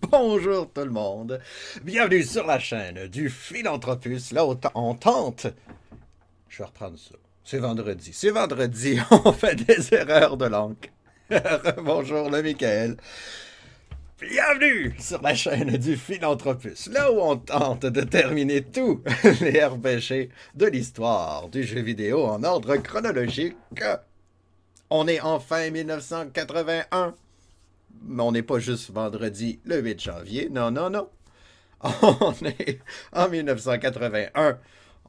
Bonjour tout le monde, bienvenue sur la chaîne du Philanthropus, là où on tente, je vais reprendre ça, c'est vendredi, on fait des erreurs de langue. Bonjour le Michael, bienvenue sur la chaîne du Philanthropus, là où on tente de terminer tous les RPG de l'histoire du jeu vidéo en ordre chronologique. On est en fin 1981. Mais on n'est pas juste vendredi le 8 janvier. Non, non, non. On est en 1981.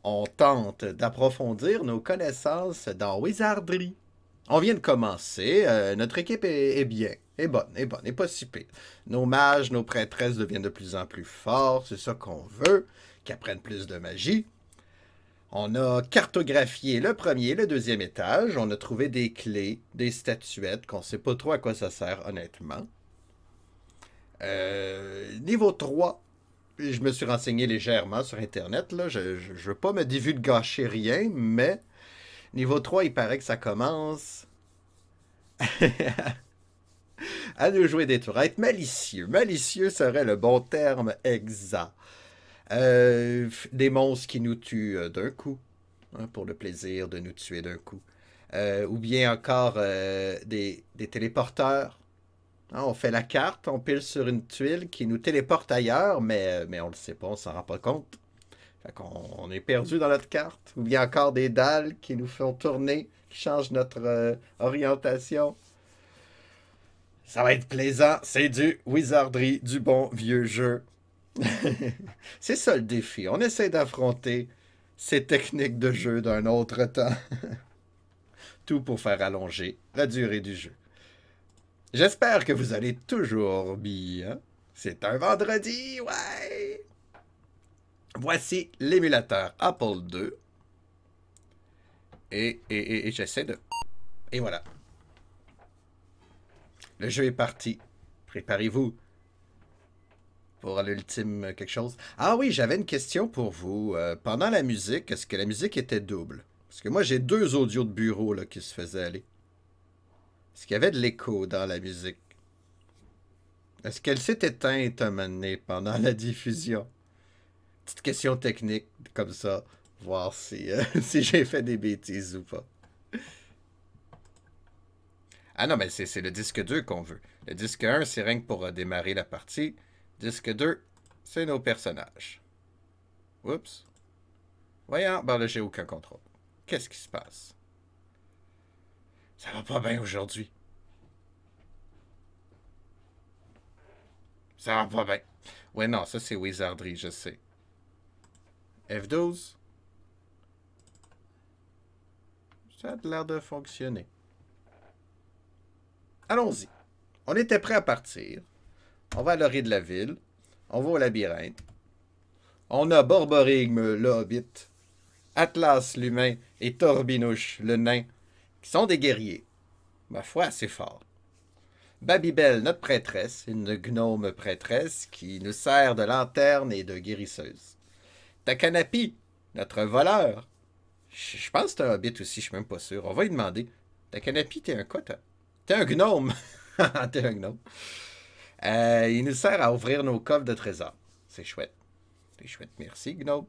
On tente d'approfondir nos connaissances dans Wizardry. On vient de commencer. Notre équipe est bien. Est pas si pire. Nos mages, nos prêtresses deviennent de plus en plus forts. C'est ça qu'on veut. Qu'ils apprennent plus de magie. On a cartographié le premier et le deuxième étage. On a trouvé des clés, des statuettes, qu'on ne sait pas trop à quoi ça sert, honnêtement. Niveau 3, je me suis renseigné légèrement sur Internet. Là. Je ne veux pas me divulgacher rien, mais niveau 3, il paraît que ça commence à nous jouer des tours. À être malicieux. Malicieux serait le bon terme exact. Des monstres qui nous tuent d'un coup, hein, pour le plaisir de nous tuer d'un coup. Ou bien encore des téléporteurs. Hein, on fait la carte, on pile sur une tuile qui nous téléporte ailleurs, mais on le sait pas, on s'en rend pas compte. Fait qu'on on est perdu dans notre carte. Ou bien encore des dalles qui nous font tourner, qui changent notre orientation. Ça va être plaisant, c'est du wizardry, du bon vieux jeu. C'est ça le défi. On essaie d'affronter ces techniques de jeu d'un autre temps. Tout pour faire allonger la durée du jeu. J'espère que vous allez toujours bien. C'est un vendredi, ouais! Voici l'émulateur Apple II. Et j'essaie de... Et voilà. Le jeu est parti. Préparez-vous pour l'ultime quelque chose. Ah oui, j'avais une question pour vous. Pendant la musique, est-ce que la musique était double? Parce que moi, j'ai deux audios de bureau là, qui se faisaient aller. Est-ce qu'il y avait de l'écho dans la musique? Est-ce qu'elle s'est éteinte un moment donné pendant la diffusion? Petite question technique, comme ça, voir si, si j'ai fait des bêtises ou pas. Ah non, mais c'est le disque 2 qu'on veut. Le disque 1, c'est rien que pour démarrer la partie. Disque 2, c'est nos personnages. Oups. Voyons, ben là, j'ai aucun contrôle. Qu'est-ce qui se passe? Ça va pas bien aujourd'hui. Ça va pas bien. Ouais, non, ça c'est Wizardry, je sais. F12. Ça a l'air de fonctionner. Allons-y. On était prêt à partir. On va à l'orée de la ville. On va au labyrinthe. On a Borborygme, le hobbit, Atlas, l'humain, et Torbinouche, le nain, qui sont des guerriers. Ma foi, assez fort. Babybel, notre prêtresse, une gnome prêtresse qui nous sert de lanterne et de guérisseuse. Takanapi, notre voleur. Je pense que c'est un hobbit aussi, je suis même pas sûr. On va lui demander. Takanapi, t'es un quoi, toi? T'es un gnome. T'es un gnome. Il nous sert à ouvrir nos coffres de trésors. C'est chouette. C'est chouette, merci, gnome.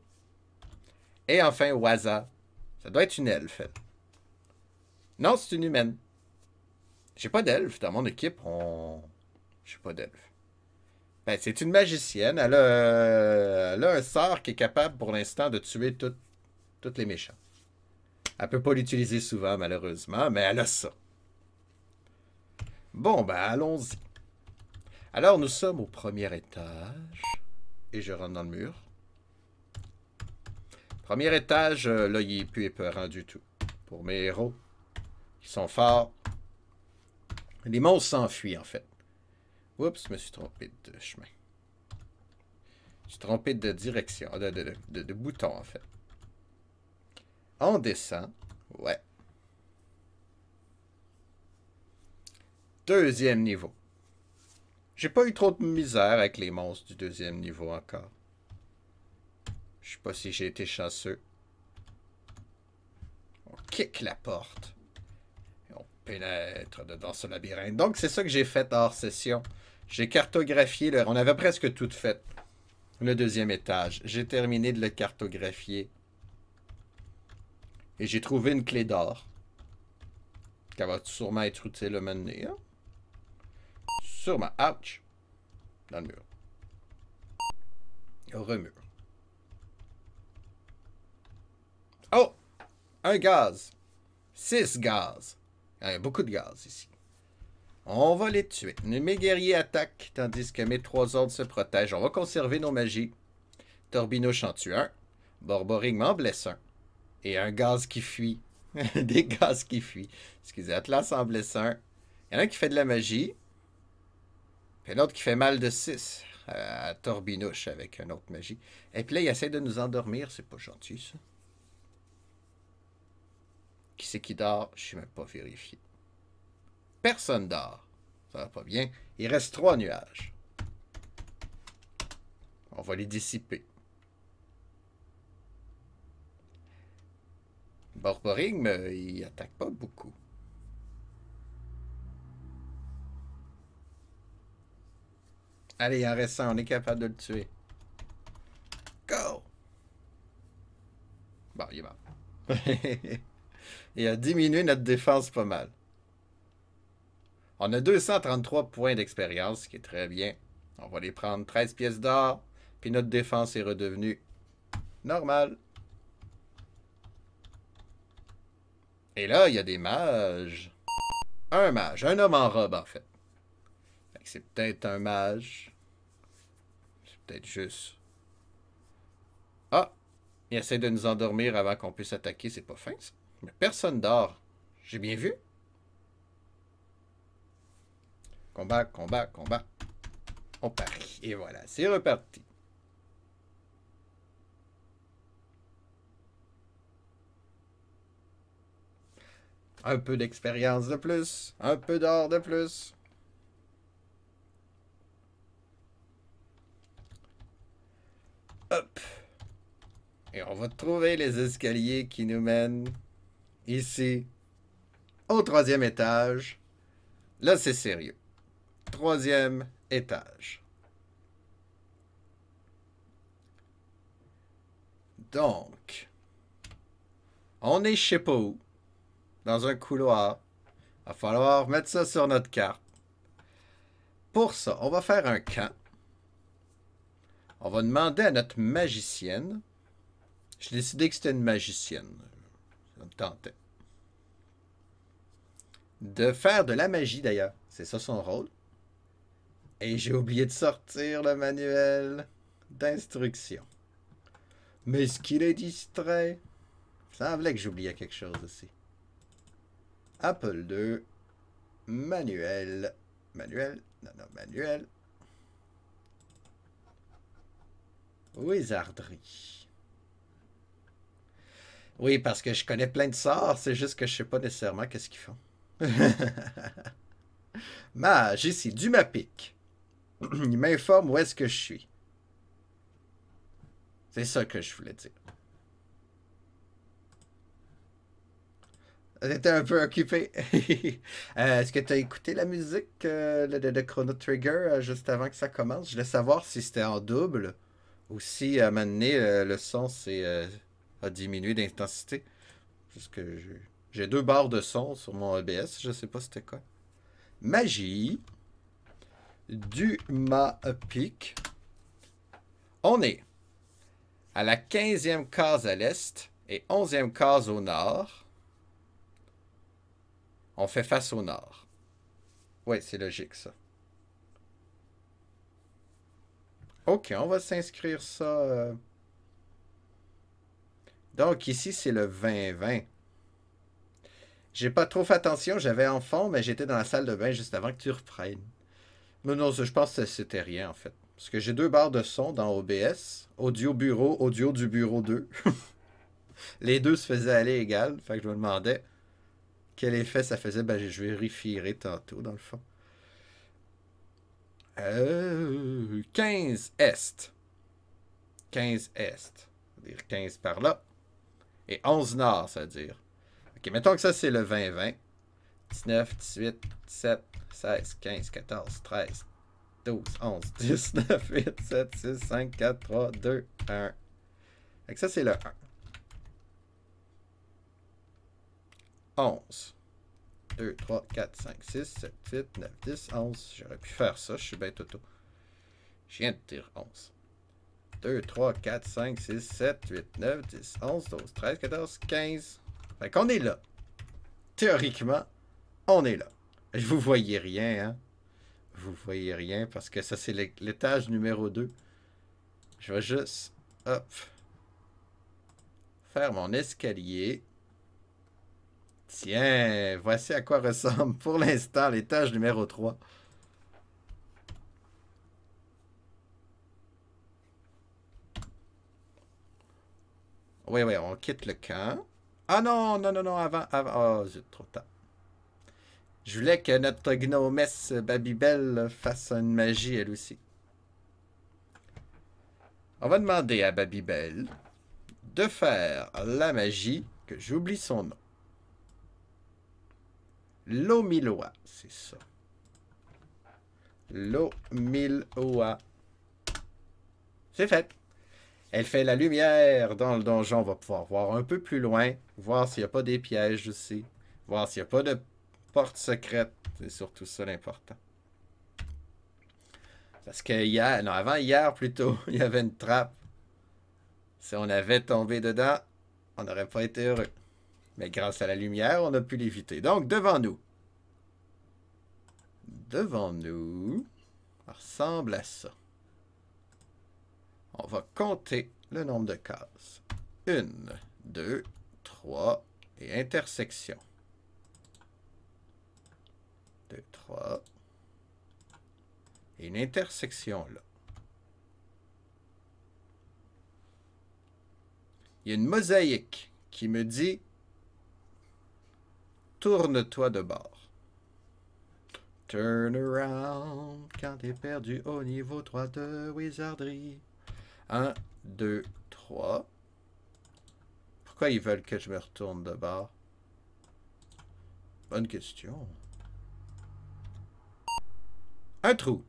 Et enfin, Waza. Ça doit être une elfe. Non, c'est une humaine. J'ai pas d'elfe dans mon équipe. J'ai pas d'elfe. Ben, c'est une magicienne. Elle a un sort qui est capable pour l'instant de tuer toutes les méchants. Elle peut pas l'utiliser souvent, malheureusement, mais elle a ça. Bon, ben, allons-y. Alors, nous sommes au premier étage. Et je rentre dans le mur. Premier étage, là, il est plus épeurant du tout. Pour mes héros, ils sont forts. Les monstres s'enfuient, en fait. Oups, je me suis trompé de chemin. Je suis trompé de direction, de bouton, en fait. On descend. Ouais. Deuxième niveau. J'ai pas eu trop de misère avec les monstres du deuxième niveau encore. Je sais pas si j'ai été chanceux. On kick la porte. Et on pénètre dedans ce labyrinthe. Donc, c'est ça que j'ai fait hors session. J'ai cartographié, on avait presque tout fait. Le deuxième étage. J'ai terminé de le cartographier. Et j'ai trouvé une clé d'or. Qui va sûrement être utile à mener. Hein? Sûrement. Ouch! Dans le mur. Au remur. Oh! Un gaz. 6 gaz. Il y a beaucoup de gaz ici. On va les tuer. Mes guerriers attaquent, tandis que mes 3 ordres se protègent. On va conserver nos magies. Torbinouche en tue un. Borborig m'en blesse un. Et un gaz qui fuit. Des gaz qui fuient. Excusez, Atlas en blesse un. Il y en a un qui fait de la magie. Puis l'autre qui fait mal de 6 à Torbinouche avec une autre magie. Et puis là, il essaie de nous endormir. C'est pas gentil, ça. Qui c'est qui dort? Je ne suis même pas vérifié. Personne dort. Ça va pas bien. Il reste 3 nuages. On va les dissiper. Borborigme, il attaque pas beaucoup. Allez, il en reste un. On est capable de le tuer. Go! Bon, il est mort. Il a diminué notre défense pas mal. On a 233 points d'expérience, ce qui est très bien. On va les prendre 13 pièces d'or. Puis notre défense est redevenue normale. Et là, il y a des mages. Un mage. Un homme en robe, en fait. C'est peut-être un mage. C'est peut-être juste... Ah! Il essaie de nous endormir avant qu'on puisse attaquer. C'est pas fin, ça. Mais personne dort. J'ai bien vu? Combat, combat, combat. On parie. Et voilà, c'est reparti. Un peu d'expérience de plus. Un peu d'or de plus. Hop. Et on va trouver les escaliers qui nous mènent ici au 3e étage. Là, c'est sérieux. 3e étage. Donc, on est je sais pas où. Dans un couloir. Il va falloir mettre ça sur notre carte. Pour ça, on va faire un camp. On va demander à notre magicienne. J'ai décidé que c'était une magicienne. Ça me tentait. De faire de la magie, d'ailleurs. C'est ça son rôle. Et j'ai oublié de sortir le manuel d'instruction. Mais est-ce qu'il est distrait? Il semblait que j'oubliais quelque chose aussi. Apple II. Manuel. Manuel. Non, non, manuel. Wizardry. Oui, parce que je connais plein de sorts, c'est juste que je sais pas nécessairement qu'est-ce qu'ils font. Mage, ici, du Mapic. Il m'informe où est-ce que je suis. C'est ça que je voulais dire. T'étais un peu occupé. Est-ce que tu as écouté la musique de Chrono Trigger juste avant que ça commence? Je voulais savoir si c'était en double ou si à un moment donné, le son a diminué d'intensité. Juste que j'ai 2 barres de son sur mon OBS. Je sais pas c'était quoi. Magie. Du Mapic. On est à la 15e case à l'est et 11e case au nord. On fait face au nord. Oui, c'est logique, ça. OK, on va s'inscrire ça. Donc, ici, c'est le 20-20. J'ai pas trop fait attention. J'avais en fond, mais j'étais dans la salle de bain juste avant que tu reprennes. Mais non, je pense que c'était rien, en fait. Parce que j'ai 2 barres de son dans OBS. Audio bureau, audio du bureau 2. Les deux se faisaient aller égal. Fait que je me demandais quel effet ça faisait. Ben, je vérifierai tantôt, dans le fond. 15 Est. 15 Est. Ça veut dire 15 par là. Et 11 Nord, ça veut dire. OK, mettons que ça, c'est le 20-20. 19, 18, 17, 16, 15, 14, 13, 12, 11, 10, 9, 8, 7, 6, 5, 4, 3, 2, 1. Fait que ça, c'est le 1. 11. 2, 3, 4, 5, 6, 7, 8, 9, 10, 11. J'aurais pu faire ça, je suis bien toto. Je viens de dire 11. 2, 3, 4, 5, 6, 7, 8, 9, 10, 11, 12, 13, 14, 15. Fait qu'on est là. Théoriquement, on est là. Vous voyez rien, hein? Vous voyez rien parce que ça, c'est l'étage numéro 2. Je vais juste, hop, faire mon escalier. Tiens, voici à quoi ressemble pour l'instant l'étage numéro 3. Oui, oui, on quitte le camp. Ah non, non, non, non, avant. Oh, zut, trop tard. Je voulais que notre gnomesse Babybel fasse une magie, elle aussi. On va demander à Babybel de faire la magie, que j'oublie son nom. L'Omiloa, c'est ça. L'Omiloa. C'est fait. Elle fait la lumière dans le donjon. On va pouvoir voir un peu plus loin. Voir s'il n'y a pas des pièges aussi. Voir s'il n'y a pas de porte secrète. C'est surtout ça l'important. Parce que hier, non, avant hier plutôt, il y avait une trappe. Si on avait tombé dedans, on n'aurait pas été heureux. Mais grâce à la lumière, on a pu l'éviter. Donc, devant nous. Devant nous, ça ressemble à ça. On va compter le nombre de cases. 1, 2, 3 et intersection. 2, 3. Et une intersection là. Il y a une mosaïque qui me dit tourne-toi de bord. Turn around quand t'es perdu au niveau 3 de wizardry. 1, 2, 3. Pourquoi ils veulent que je me retourne de bord? Bonne question. Un trou.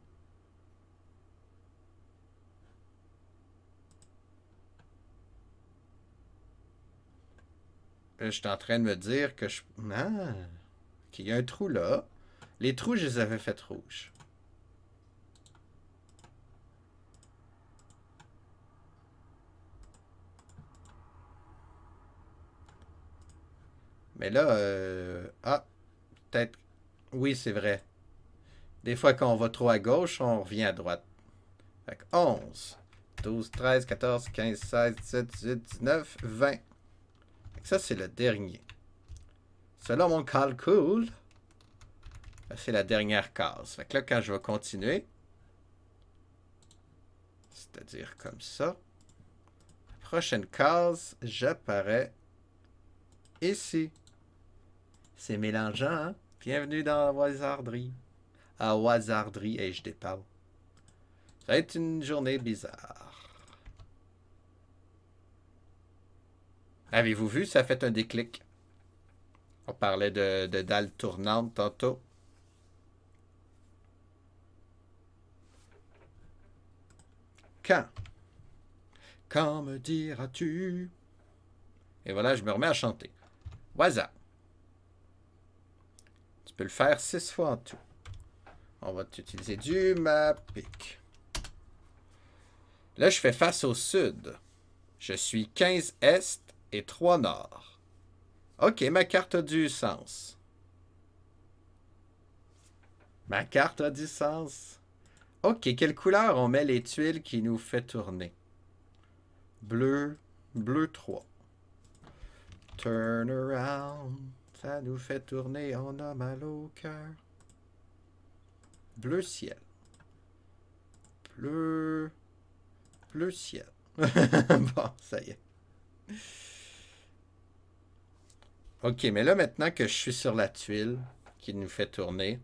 Je suis en train de me dire que je... Ah, qu'il y a un trou là. Les trous, je les avais fait rouges. Mais là, ah, peut-être... Oui, c'est vrai. Des fois, quand on va trop à gauche, on revient à droite. Fait que 11, 12, 13, 14, 15, 16, 17, 18, 19, 20. Fait que ça, c'est le dernier. Selon mon calcul, c'est la dernière case. Fait que là, quand je vais continuer, c'est-à-dire comme ça, prochaine case, j'apparais ici. C'est mélangeant, hein? Bienvenue dans Wizardry. À Wizardry, et je déparle. Ça va être une journée bizarre. Avez-vous vu, ça a fait un déclic. On parlait de dalles tournantes tantôt. Quand? Quand me diras-tu? Et voilà, je me remets à chanter. Waza. Tu peux le faire 6 fois en tout. On va utiliser du Mapic. Là, je fais face au sud. Je suis 15 est et 3 nord. Ok, ma carte a du sens. Ma carte a du sens. Ok, quelle couleur on met les tuiles qui nous fait tourner? Bleu, bleu 3. Turn around. Ça nous fait tourner, on a mal au cœur. Bleu ciel. Bleu... Bleu ciel. Bon, ça y est. Ok, mais là, maintenant que je suis sur la tuile qui nous fait tourner,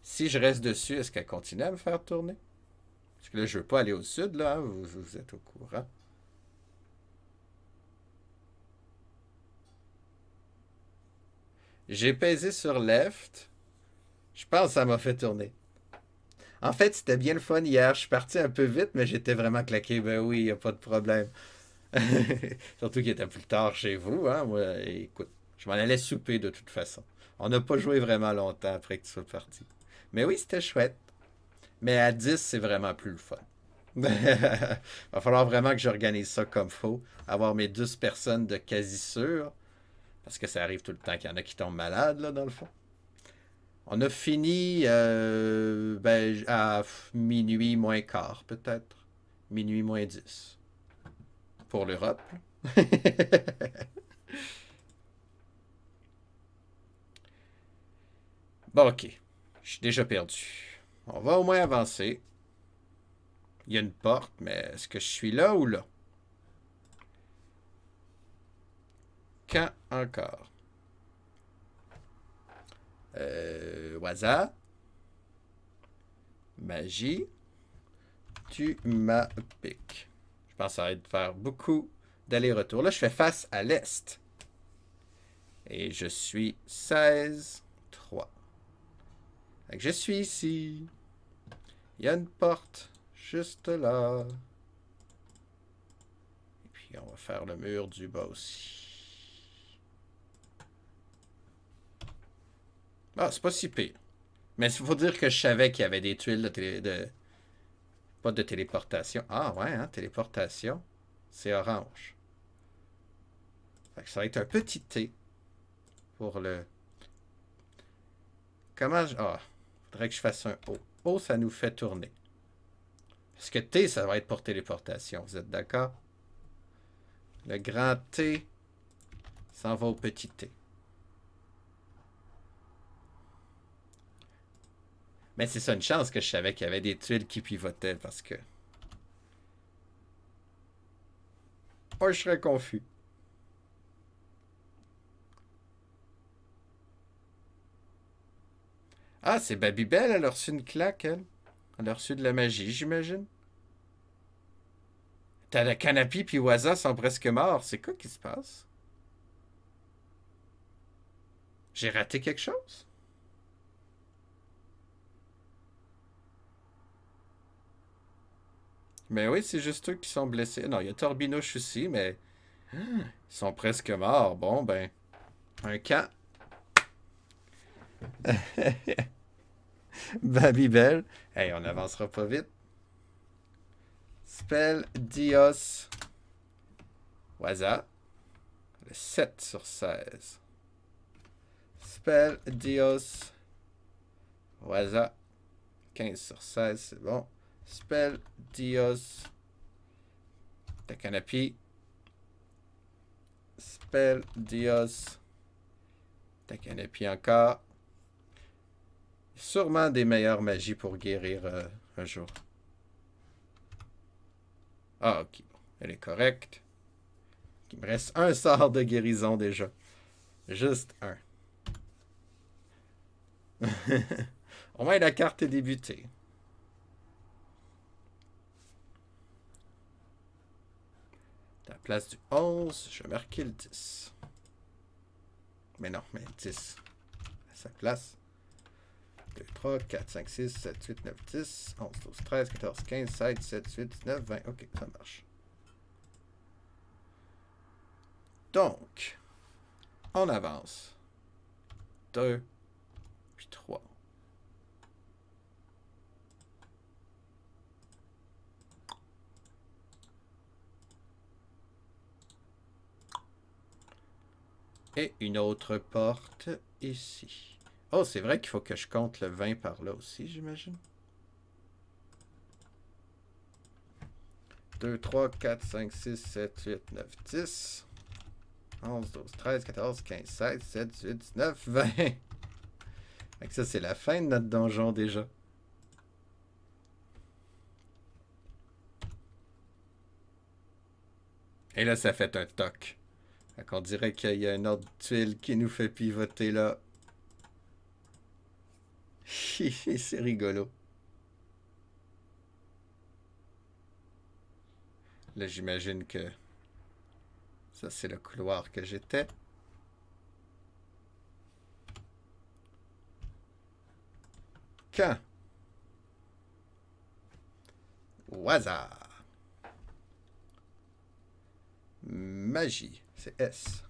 si je reste dessus, est-ce qu'elle continue à me faire tourner? Parce que là, je veux pas aller au sud, là. Hein, vous êtes au courant. J'ai pesé sur left. Je pense que ça m'a fait tourner. En fait, c'était bien le fun hier. Je suis parti un peu vite, mais j'étais vraiment claqué. Ben oui, il n'y a pas de problème. Surtout qu'il était plus tard chez vous, hein. Moi, écoute, je m'en allais souper de toute façon. On n'a pas joué vraiment longtemps après que tu sois parti. Mais oui, c'était chouette. Mais à 10, c'est vraiment plus le fun. Va falloir vraiment que j'organise ça comme faut. Avoir mes 12 personnes de quasi sûr. Parce que ça arrive tout le temps qu'il y en a qui tombent malades, là, dans le fond. On a fini ben, à minuit moins quart, peut-être. Minuit moins 10. Pour l'Europe. Bon, ok. Je suis déjà perdu. On va au moins avancer. Il y a une porte, mais est-ce que je suis là ou là? Quand encore? Waza. Magie. Tu m'appiques. Je pense que ça va être faire beaucoup d'allers-retours. Là, je fais face à l'est. Et je suis 16, 3. Fait que je suis ici. Il y a une porte juste là. Et puis, on va faire le mur du bas aussi. Ah, c'est pas si pire. Mais il faut dire que je savais qu'il y avait des tuiles pas de téléportation. Ah ouais, hein, téléportation. C'est orange. Fait que ça va être un petit T pour le... Comment je... Ah, faudrait que je fasse un O. O, ça nous fait tourner. Parce que T, ça va être pour téléportation. Vous êtes d'accord? Le grand T s'en va au petit T. Mais c'est ça une chance que je savais qu'il y avait des tuiles qui pivotaient parce que... Oh, je serais confus. Ah, c'est Babybel, elle a reçu une claque, elle. Elle a reçu de la magie, j'imagine. T'as la Canapé puis Waza sont presque morts. C'est quoi qui se passe? J'ai raté quelque chose? Mais oui, c'est juste eux qui sont blessés. Non, il y a Torbinouche aussi, mais ils sont presque morts. Bon, ben, un camp. Babybel. Hey, on n'avancera pas vite. Spell Dios. Waza. Le 7 sur 16. Spell Dios. Waza. 15 sur 16, c'est bon. Spell Dios. Takanapi. Spell Dios. Takanapi encore. Sûrement des meilleures magies pour guérir un jour. Ah, ok. Bon. Elle est correcte. Il me reste un sort de guérison déjà. Juste un. Au moins, la carte est débutée. À la place du 11, je vais marquer le 10. Mais non, mais 10 à sa place. 2, 3, 4, 5, 6, 7, 8, 9, 10, 11, 12, 13, 14, 15, 16, 17, 18, 19, 20. Ok, ça marche. Donc, on avance. 2, puis 3. Et une autre porte ici. Oh, c'est vrai qu'il faut que je compte le 20 par là aussi, j'imagine. 2, 3, 4, 5, 6, 7, 8, 9, 10. 11, 12, 13, 14, 15, 16, 17, 18, 19, 20. Fait que ça, c'est la fin de notre donjon déjà. Et là, ça fait un toc. Fait qu'on dirait qu'il y a une autre tuile qui nous fait pivoter là. C'est rigolo. Là, j'imagine que ça, c'est le couloir que j'étais. Quand? Au hasard. Magie. C'est S.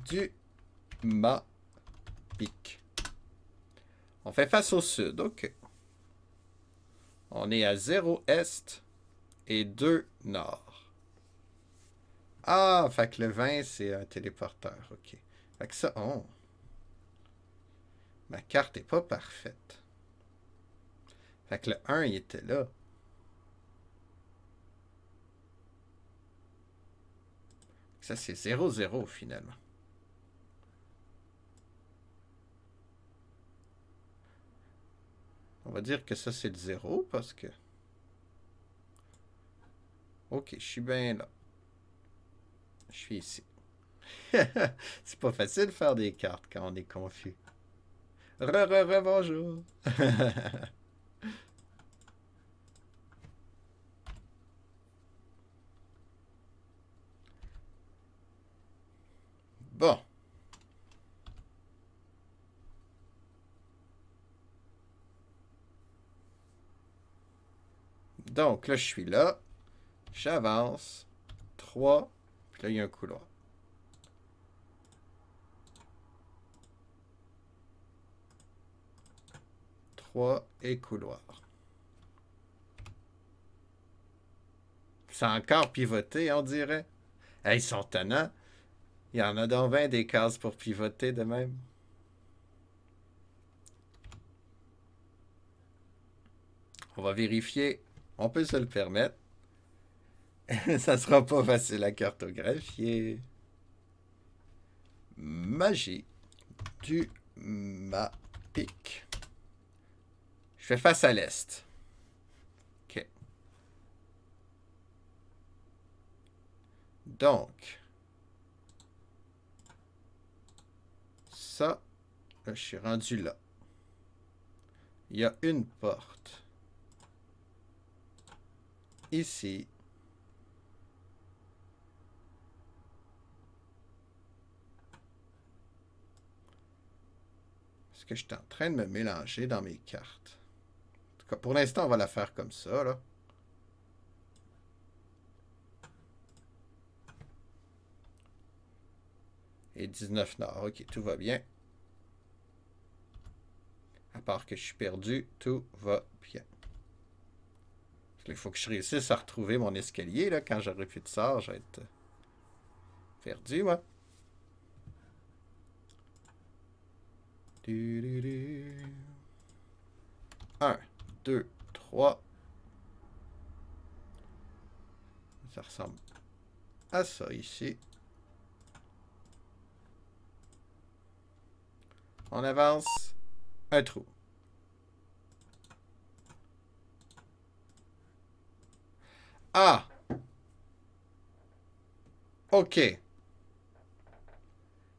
Du ma pique. On fait face au sud. OK. On est à 0 est et 2 nord. Ah, fait que le 20, c'est un téléporteur. OK. Fait que ça, oh. Ma carte est pas parfaite. Fait que le 1, il était là. Ça, c'est 0-0 finalement. On va dire que ça, c'est le 0 parce que... OK, je suis bien là. Je suis ici. C'est pas facile de faire des cartes quand on est confus. Bonjour. Bon. Donc là, je suis là. J'avance. 3. Puis là, il y a un couloir. Et couloir. C'est encore pivoté, on dirait. Hey, ils sont tannants. Il y en a donc 20 des cases pour pivoter de même. On va vérifier. On peut se le permettre. Ça sera pas facile à cartographier. Magie du Mapic. Je fais face à l'est. OK. Donc, ça, là, je suis rendu là. Il y a une porte. Ici. Est-ce que je suis en train de me mélanger dans mes cartes? En tout cas, pour l'instant, on va la faire comme ça, là. Et 19 nord. OK, tout va bien. À part que je suis perdu, tout va bien. Il faut que je réussisse à retrouver mon escalier, là. Quand j'aurai plus de sort, je vais être perdu, moi. 1, 2, 3. Ça ressemble à ça ici. On avance. Un trou. Ah! OK.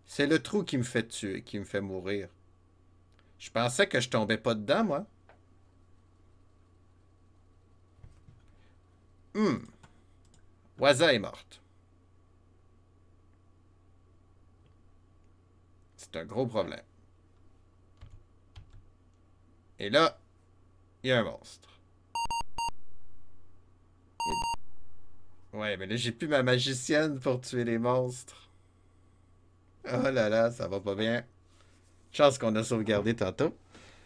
C'est le trou qui me fait tuer, qui me fait mourir. Je pensais que je tombais pas dedans, moi. Waza est morte. C'est un gros problème. Et là, il y a un monstre. Ouais, mais là, j'ai plus ma magicienne pour tuer les monstres. Oh là là, ça va pas bien. Chance qu'on a sauvegardé tantôt.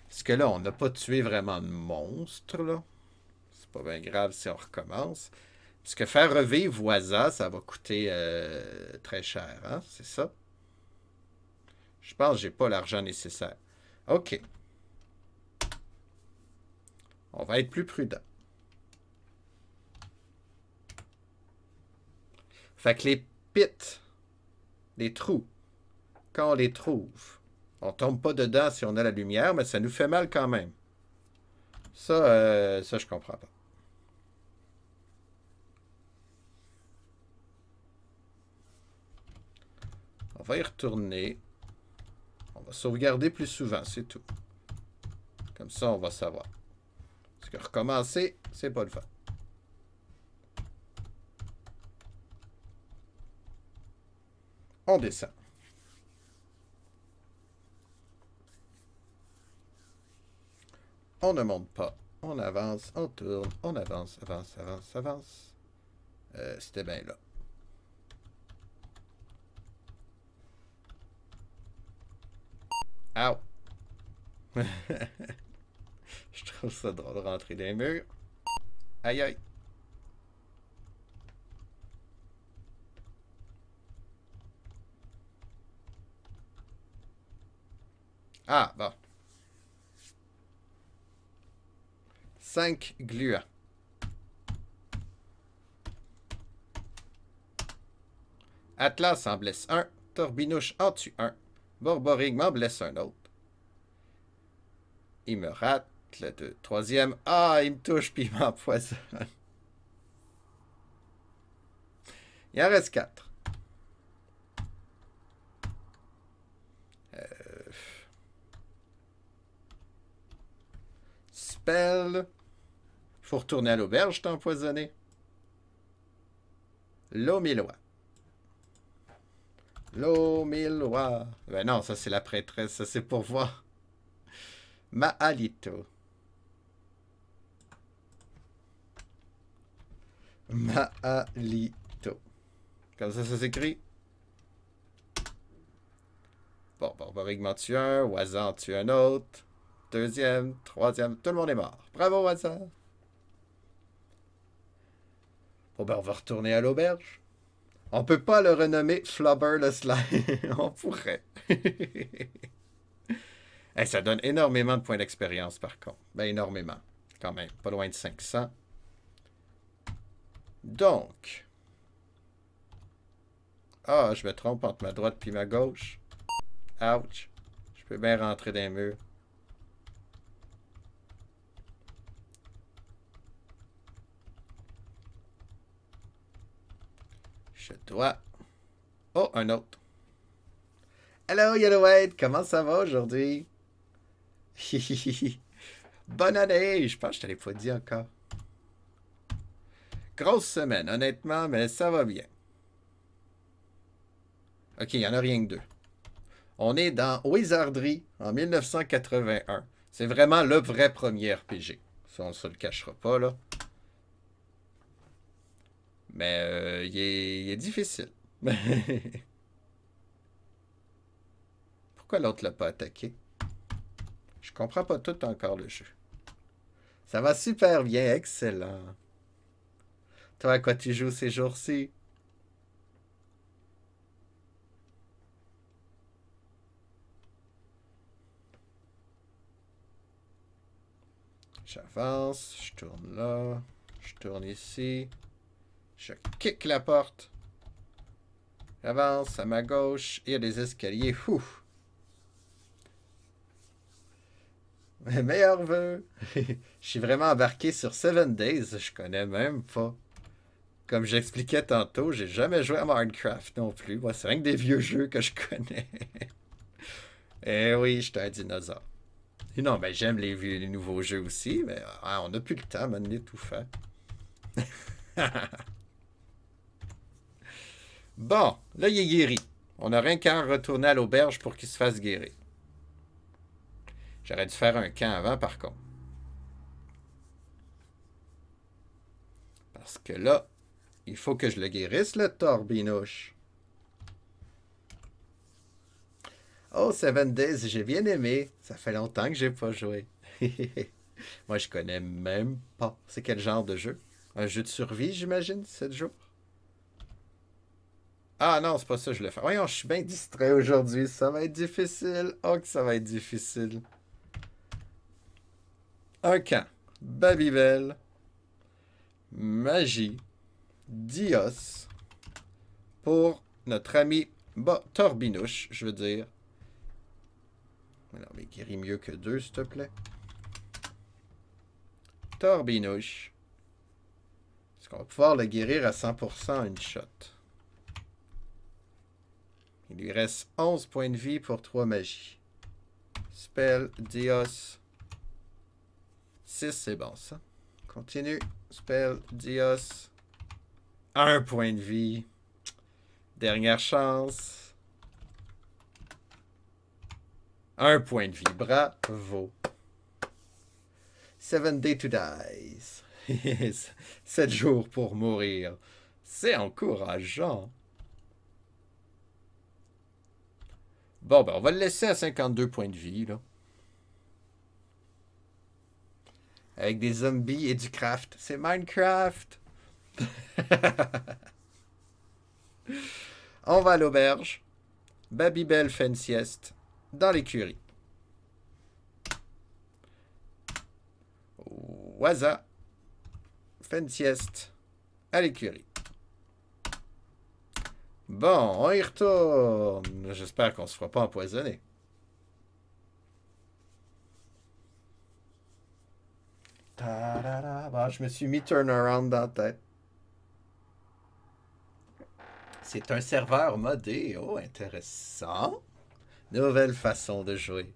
Parce que là, on n'a pas tué vraiment de monstres, là. C'est pas bien grave si on recommence. Parce que faire revivre Waza, ça va coûter très cher, hein? C'est ça? Je pense que j'ai pas l'argent nécessaire. OK. On va être plus prudent. Fait que les pits, les trous, quand on les trouve, on tombe pas dedans si on a la lumière, mais ça nous fait mal quand même. Ça, je comprends pas. On va y retourner. On va sauvegarder plus souvent, c'est tout. Comme ça, on va savoir. Parce que recommencer, c'est pas le fun. On descend. On ne monte pas. On avance, on tourne, on avance, avance, avance, avance. C'était bien là. Ow! Je trouve ça drôle de rentrer dans les murs. Aïe aïe! Ah, bon. 5 gluants. Atlas en blesse un. Torbinouche en tue un. Borborygme m'en blesse un autre. Il me rate. Le troisième. Ah, il me touche puis il m'empoisonne. Il en reste 4. Spell. Faut retourner à l'auberge, t'es empoisonné. Lomilois. Lomilois. Ben non, ça c'est la prêtresse, ça c'est pour voir. Maalito. Maalito. Comme ça s'écrit. Bon, Borborygme en tue un, Oiza en tue un autre. Deuxième, troisième, tout le monde est mort. Bravo, Oiza. Bon, ben on va retourner à l'auberge. On peut pas le renommer Flubber le Slime. On pourrait. Hey, ça donne énormément de points d'expérience, par contre. Ben, énormément. Quand même. Pas loin de 500. Donc. Ah, je me trompe entre ma droite puis ma gauche. Ouch. Je peux bien rentrer dans les murs. Je dois... Oh, un autre. Hello, Yellowhead. Comment ça va aujourd'hui? Bonne année! Je pense que je te l'ai pas dit encore. Grosse semaine, honnêtement, mais ça va bien. Ok, il n'y en a rien que 2. On est dans Wizardry en 1981. C'est vraiment le vrai premier RPG. Ça, on ne se le cachera pas, là. Mais il est difficile. Pourquoi l'autre l'a pas attaqué? Je comprends pas tout encore le jeu. Ça va super bien, excellent. Toi, à quoi tu joues ces jours-ci? J'avance, je tourne là, je tourne ici, je kick la porte, j'avance à ma gauche, il y a des escaliers, ouf! Meilleur vœu! Je suis vraiment embarqué sur 7 Days, je connais même pas. Comme j'expliquais tantôt, j'ai jamais joué à Minecraft non plus. Moi, c'est rien que des vieux jeux que je connais. Eh oui, j'étais un dinosaure. Et non, ben j'aime les nouveaux jeux aussi, mais on n'a plus le temps maintenant de tout faire. Bon, là, il est guéri. On n'a rien qu'à retourner à l'auberge pour qu'il se fasse guérir. J'aurais dû faire un camp avant, par contre. Parce que là, il faut que je le guérisse, le Torbinouche. Oh, 7 Days, j'ai bien aimé. Ça fait longtemps que j'ai pas joué. Moi, je connais même pas. C'est quel genre de jeu? Un jeu de survie, j'imagine, 7 jours? Ah non, c'est pas ça que je le fais. Voyons, je suis bien distrait aujourd'hui. Ça va être difficile. Oh, que ça va être difficile. Un camp. Babybel. Magie. Dios. Pour notre ami Torbinouche, je veux dire. Alors, mais guéris mieux que 2, s'il te plaît. Torbinouche. Est-ce qu'on va pouvoir le guérir à 100% une shot? Il lui reste 11 points de vie pour 3 magies. Spell, Dios. 6, c'est bon ça. Continue. Spell, Dios. 1 point de vie. Dernière chance. 1 point de vie. Bravo. 7 days to die. 7 jours pour mourir. C'est encourageant. Bon, ben, on va le laisser à 52 points de vie, là. Avec des zombies et du craft. C'est Minecraft! On va à l'auberge. Babybel fait une sieste dans l'écurie. Waza fait une sieste à l'écurie. Bon, on y retourne. J'espère qu'on se fera pas empoisonner. Bon, je me suis mis turnaround dans la tête. C'est un serveur modé. Oh, intéressant. Nouvelle façon de jouer.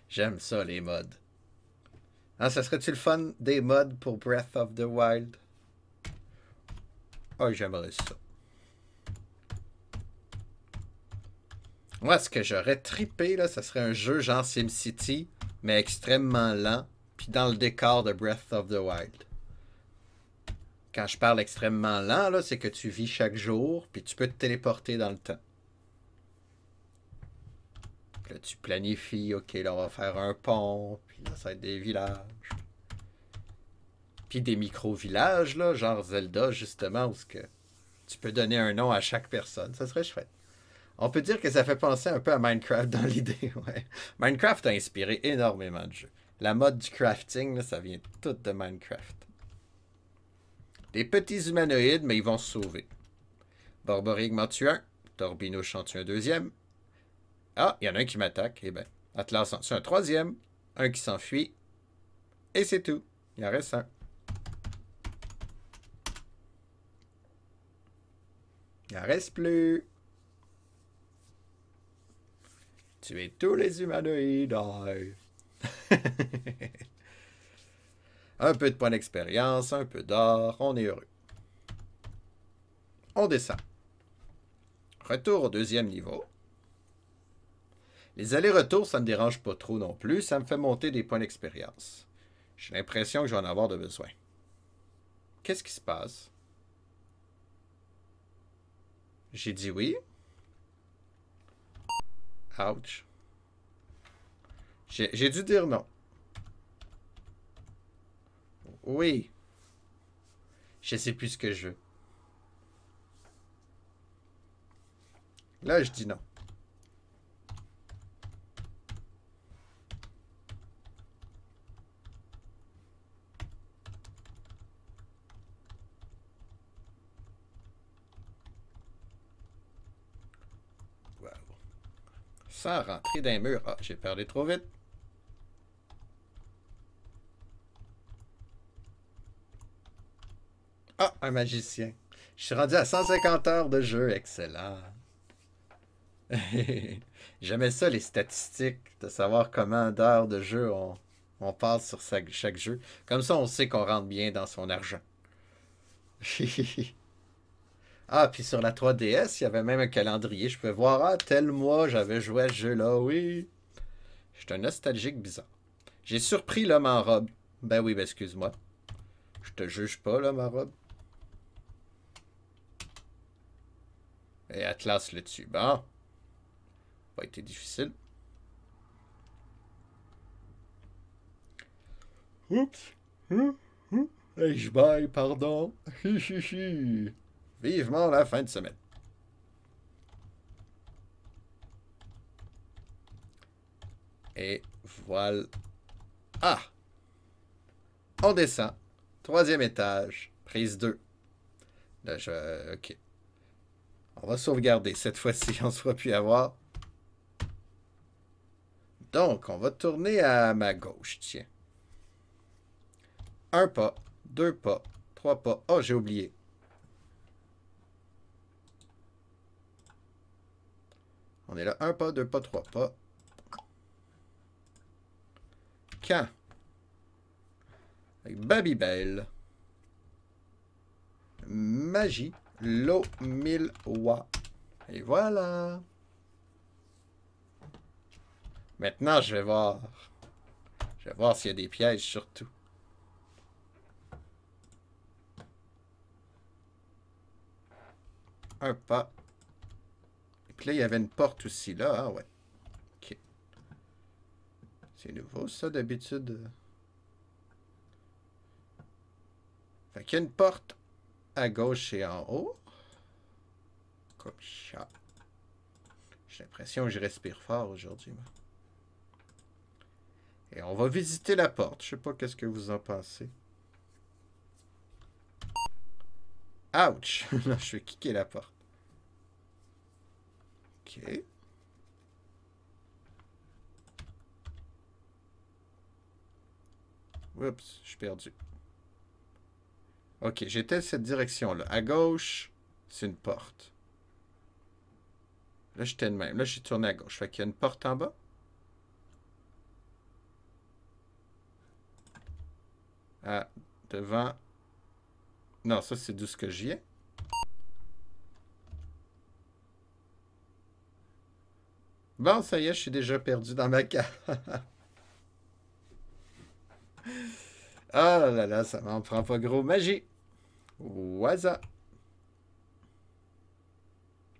J'aime ça, les mods. Ah, ça serait-tu le fun des mods pour Breath of the Wild? Oh, j'aimerais ça. Moi, ce que j'aurais trippé, là, ça serait un jeu genre SimCity, mais extrêmement lent, puis dans le décor de Breath of the Wild. Quand je parle extrêmement lent, là, c'est que tu vis chaque jour, puis tu peux te téléporter dans le temps. Puis là, tu planifies, ok, là, on va faire un pont, puis là, ça va être des villages. Puis des micro-villages, là, genre Zelda, justement, où tu peux donner un nom à chaque personne. Ça serait chouette. On peut dire que ça fait penser un peu à Minecraft dans l'idée, ouais. Minecraft a inspiré énormément de jeux. La mode du crafting, là, ça vient tout de Minecraft. Des petits humanoïdes, mais ils vont se sauver. Borborig m'en tue un. Torbinouche en tue un deuxième. Ah, il y en a un qui m'attaque. Eh bien, Atlas en tue un troisième. Un qui s'enfuit. Et c'est tout. Il en reste un. Il en reste plus. Tuez tous les humanoïdes. Un peu de points d'expérience, un peu d'or, on est heureux. On descend. Retour au deuxième niveau. Les allers-retours, ça ne me dérange pas trop non plus, ça me fait monter des points d'expérience. J'ai l'impression que je vais en avoir de besoin. Qu'est-ce qui se passe? J'ai dit oui. Ouch. J'ai dû dire non. Oui. Je sais plus ce que je veux. Là, je dis non. Wow. Sans rentrer dans les murs. Ah, j'ai perdu trop vite. Ah, un magicien. Je suis rendu à 150 heures de jeu. Excellent. J'aimais ça, les statistiques, de savoir combien d'heures de jeu on passe sur chaque jeu. Comme ça, on sait qu'on rentre bien dans son argent. Ah, puis sur la 3DS, il y avait même un calendrier. Je pouvais voir, ah, tel mois, j'avais joué à ce jeu-là. Oui. J'étais un nostalgique bizarre. J'ai surpris l'homme en robe. Ben oui, ben excuse-moi. Je te juge pas, l'homme en robe. Et Atlas le tue. Bon. Pas été difficile. Oups. Hey, je baille, pardon. Vivement la fin de semaine. Et voilà. Ah! On descend. Troisième étage. Prise 2. Là, ok. On va sauvegarder. Cette fois-ci, on ne se fera plus avoir. Donc, on va tourner à ma gauche, tiens. Un pas, deux pas, trois pas. Oh, j'ai oublié. On est là, un pas, deux pas, trois pas. Quand? Avec Babybel. Magie. L'eau mille wa. Et voilà. Maintenant, je vais voir. Je vais voir s'il y a des pièges surtout. Un pas. Et puis là, il y avait une porte aussi, là. Ah ouais. OK. C'est nouveau, ça, d'habitude. Fait qu'il y a une porte à gauche et en haut. Comme ça. J'ai l'impression que je respire fort aujourd'hui, moi. Et on va visiter la porte. Je sais pas qu'est-ce que vous en pensez. Ouch! Là, je vais kicker la porte. OK. Oups, je suis perdu. OK, j'étais cette direction-là. À gauche, c'est une porte. Là, j'étais de même. Là, j'ai tourné à gauche. Fait qu'il y a une porte en bas. Ah, devant. Non, ça, c'est d'où ce que j'y ai. Bon, ça y est, je suis déjà perdu dans ma cave. Ah là là, ça m'en prend pas gros. Magie. Waza.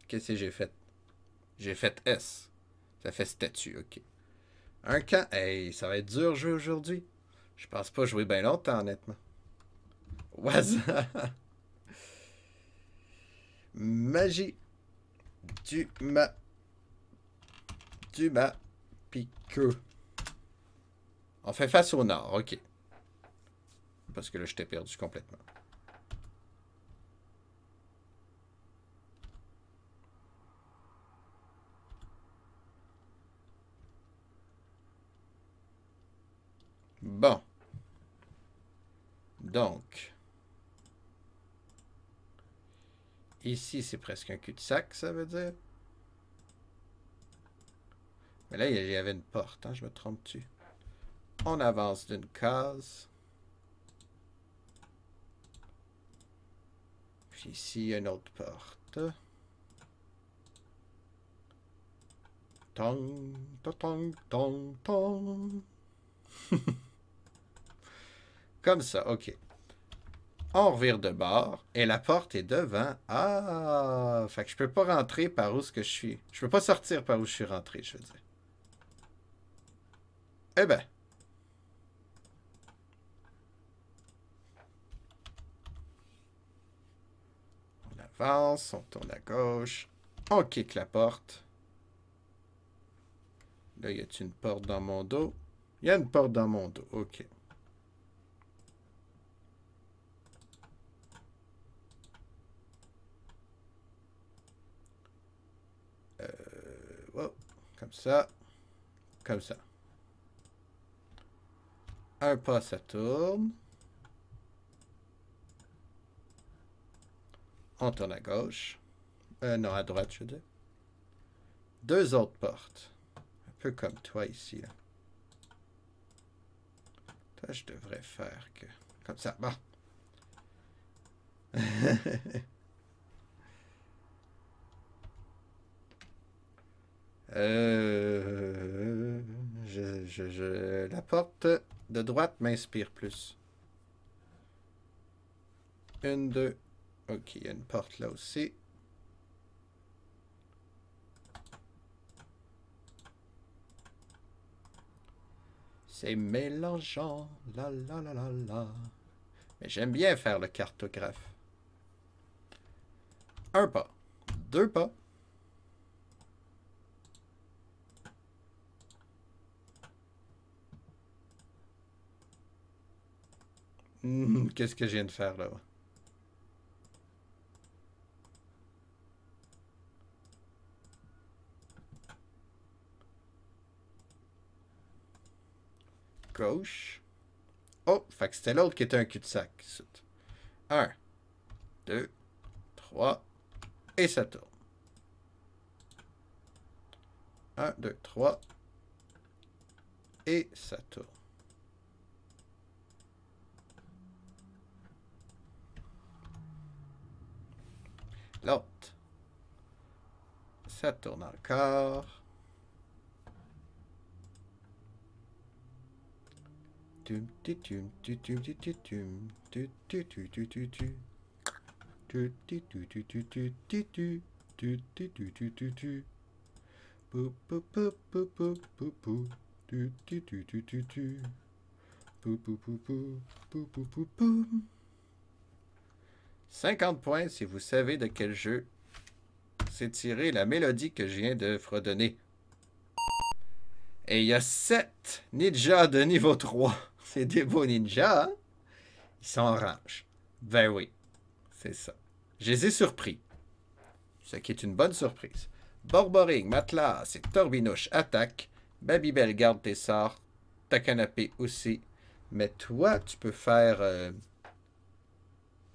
Qu'est-ce que j'ai fait? J'ai fait S. Ça fait statue, ok. Un camp. Hey, ça va être dur de jouer aujourd'hui. Je pense pas jouer bien longtemps, honnêtement. Waza. Magie. Tu m'as piqué. On fait face au nord, ok. Parce que là, je t'ai perdu complètement. Bon. Donc. Ici, c'est presque un cul-de-sac, ça veut dire. Mais là, il y avait une porte, hein, je me trompe-tu? On avance d'une case. Puis ici, il y a une autre porte. Tong, tong, tong, tong. Comme ça, ok. On revire de bord et la porte est devant. Ah! Fait que je peux pas rentrer par où ce que je suis. Je peux pas sortir par où je suis rentré, je veux dire. Eh ben. On avance, on tourne à gauche. On kick la porte. Là, y a-t-il une porte dans mon dos? Il y a une porte dans mon dos, ok. Oh, comme ça. Comme ça. Un pas, ça tourne. On tourne à gauche. Non, à droite, je veux dire. Deux autres portes. Un peu comme toi ici, là. Toi, je devrais faire que... Comme ça, bon. La porte de droite m'inspire plus. Une, deux. Ok, il y a une porte là aussi. C'est mélangeant. La la la la la. Mais j'aime bien faire le cartographe. Un pas. Deux pas. Qu'est-ce que je viens de faire là? Gauche. Oh, fait que c'était l'autre qui était un cul-de-sac. Un, deux, trois, et ça tourne. Un, deux, trois, et ça tourne. L'autre. Ça tourne encore. 50 points si vous savez de quel jeu c'est tiré la mélodie que je viens de fredonner. Et il y a 7 ninjas de niveau 3. C'est des beaux ninjas, hein? Ils sont orange. Ben oui, c'est ça. Je les ai surpris. Ce qui est une bonne surprise. Borboring, Matelas et Torbinouche attaquent. Babybel garde tes sorts. Ta canapé aussi. Mais toi, tu peux faire... Je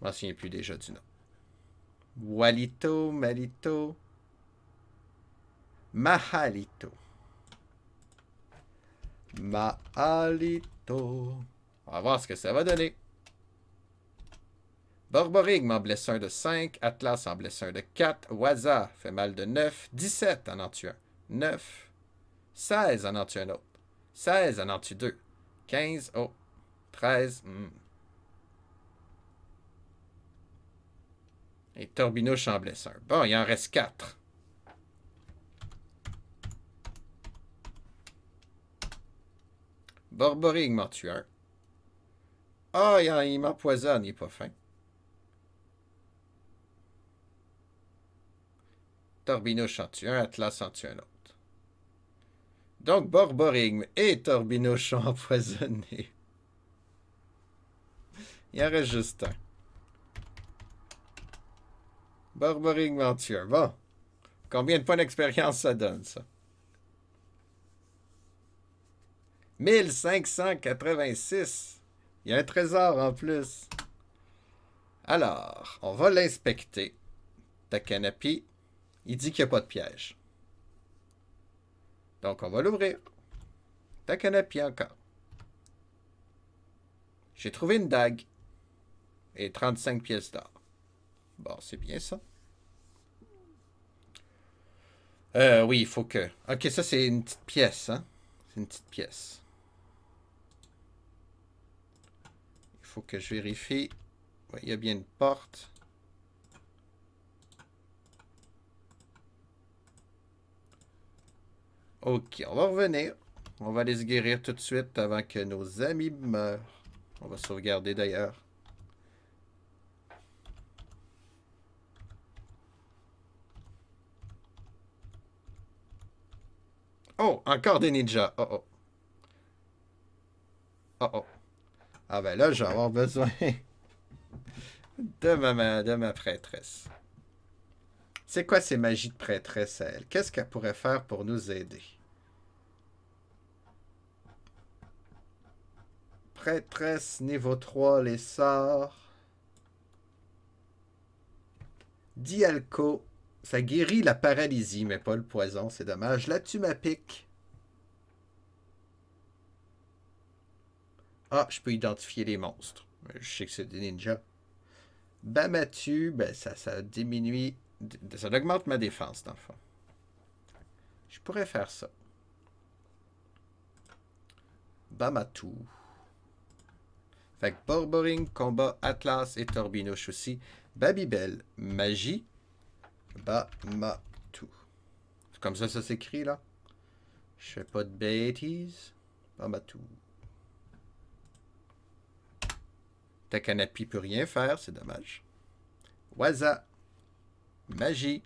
m'en souviens plus déjà du nom. Walito, Malito. Mahalito. Mahalito. On va voir ce que ça va donner. Borborig m'en blesse un de 5. Atlas en blesse un de 4. Waza fait mal de 9. 17 en tue un. 9. 16 en tue un autre. 16 en tue 2. 15. Oh. 13. Et Torbinouche en blesse un. Bon, il en reste 4. Borborig m'en tue un. Ah, oh, il m'empoisonne, il n'est pas fin. Torbinouche en tue un, Atlas en tue un autre. Donc, Borborig et Torbinouche sont empoisonnés. Il en reste juste un. Borborig m'en tue un. Bon. Combien de points d'expérience ça donne, ça? 1586. Il y a un trésor en plus. Alors, on va l'inspecter. Ta canapé, il dit qu'il n'y a pas de piège. Donc, on va l'ouvrir. Ta canapé encore. J'ai trouvé une dague. Et 35 pièces d'or. Bon, c'est bien ça. Oui, il faut que... Ok, ça, c'est une petite pièce, hein? C'est une petite pièce. Il faut que je vérifie. Oui, il y a bien une porte. Ok, on va revenir. On va aller se guérir tout de suite avant que nos amis meurent. On va sauvegarder d'ailleurs. Oh, encore des ninjas. Oh oh. Oh oh. Ah ben là, je vais avoir besoin de ma prêtresse. C'est quoi ces magies de prêtresse à elle? Qu'est-ce qu'elle pourrait faire pour nous aider? Prêtresse niveau 3, les sorts. Dialco. Ça guérit la paralysie, mais pas le poison. C'est dommage. La tue ma pique. Ah, je peux identifier les monstres. Je sais que c'est des ninjas. Bamatu, ben ça diminue. Ça augmente ma défense, dans le fond. Je pourrais faire ça. Bamatu. Fait que Borboring, combat, Atlas et Torbinouche aussi. Babybel, magie. Bamatu. C'est comme ça s'écrit, là. Je fais pas de bêtises. Bamatu. Ta canapé peut rien faire, c'est dommage. Waza. Magie.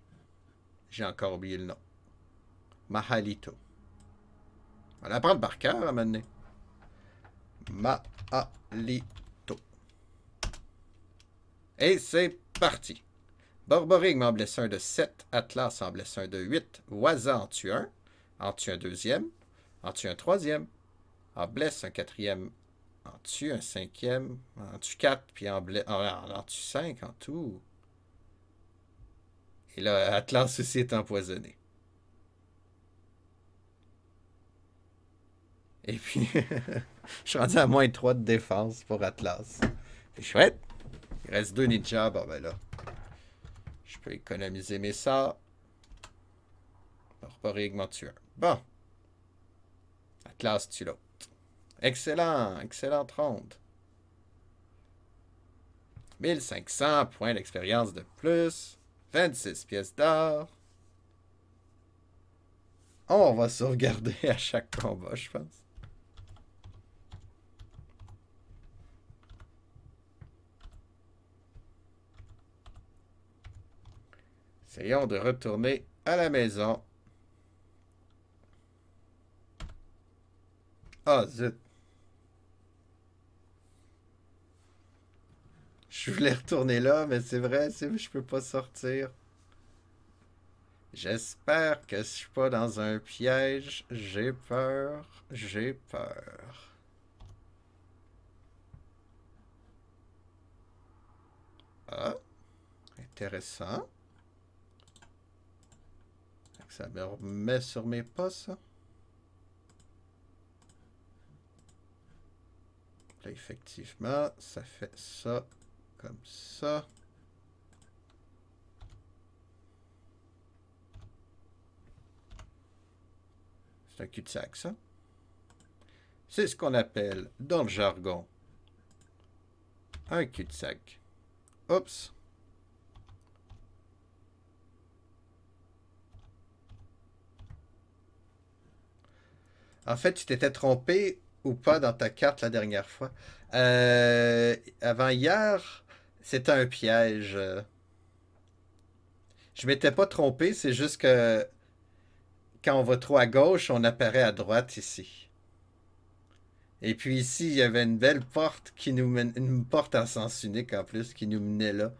J'ai encore oublié le nom. Mahalito. On va l'apprendre par cœur à un moment donné. Mahalito. Et c'est parti. Borborig m'en blesse un de 7. Atlas en blesse un de 8. Waza en tue un. En tue un deuxième. En tue un troisième. En blesse un quatrième. En tue un cinquième. En tue 4. Puis en tue 5 en tout. Et là, Atlas aussi est empoisonné. Et puis, je suis rendu à moins 3 de défense pour Atlas. C'est chouette. Il reste 2 ninjas. Bon, ben là, je peux économiser mes sorts. Borborig m'en tue un. Bon. Atlas tue l'autre. Excellent, excellente ronde. 1500 points d'expérience de plus. 26 pièces d'or. On va sauvegarder à chaque combat, je pense. Essayons de retourner à la maison. Ah, zut. Je voulais retourner là, mais c'est vrai, je peux pas sortir. J'espère que je suis pas dans un piège. J'ai peur. J'ai peur. Ah, intéressant. Ça me remet sur mes pas, ça. Là, effectivement, ça fait ça comme ça. C'est un cul-de-sac, ça. C'est ce qu'on appelle, dans le jargon, un cul-de-sac. Oups. En fait, tu t'étais trompé ou pas dans ta carte la dernière fois. Avant hier, c'était un piège. Je m'étais pas trompé, c'est juste que quand on va trop à gauche, on apparaît à droite ici. Et puis ici, il y avait une belle porte qui nous mène, une porte à sens unique en plus, qui nous menait là.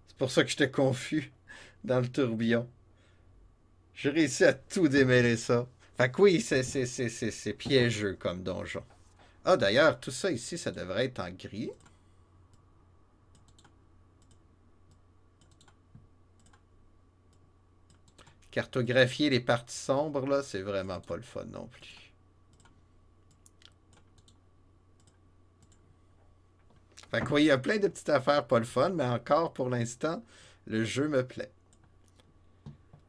C'est pour ça que j'étais confus dans le tourbillon. J'ai réussi à tout démêler ça. Fait que oui, c'est piégeux comme donjon. Ah, d'ailleurs, tout ça ici, ça devrait être en gris. Cartographier les parties sombres, là, c'est vraiment pas le fun non plus. Fait que oui, il y a plein de petites affaires pas le fun, mais encore pour l'instant, le jeu me plaît.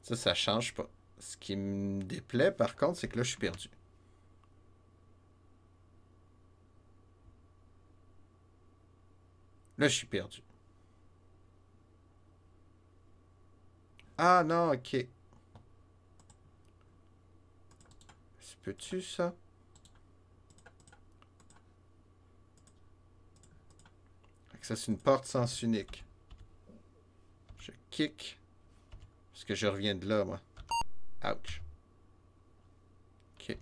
Ça change pas. Ce qui me déplaît, par contre, c'est que là, je suis perdu. Là, je suis perdu. Ah non, ok. Peux-tu ça? Fait que ça, c'est une porte sens unique. Je kick. Parce que je reviens de là, moi. Ouch. Ok.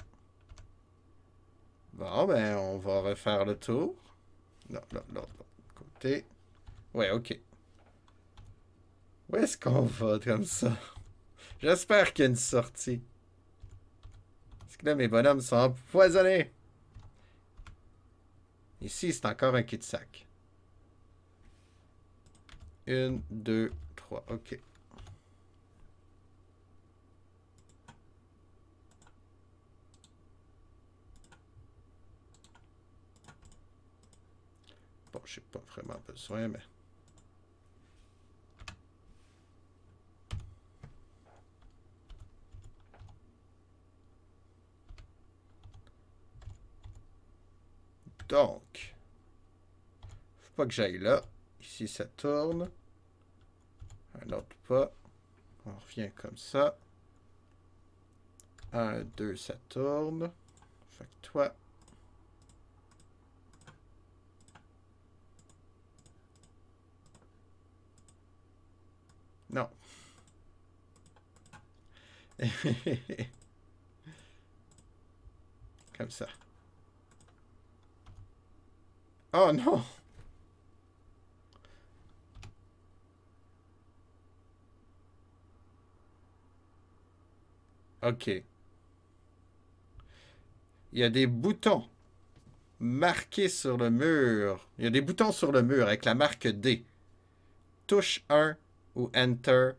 Bon, ben, on va refaire le tour. Non, là, côté. Ouais, ok. Où est-ce qu'on va comme ça? J'espère qu'il y a une sortie. Parce que là, mes bonhommes sont empoisonnés. Ici, c'est encore un cul-de-sac. 1, 2, 3. Ok. Bon, j'ai pas vraiment besoin, mais... Donc, faut pas que j'aille là. Ici, ça tourne. Un autre pas. On revient comme ça. 1, 2, ça tourne. Fait que toi... Non. Comme ça. Oh non! Ok. Il y a des boutons marqués sur le mur. Il y a des boutons sur le mur avec la marque D. Touche 1 ou Enter.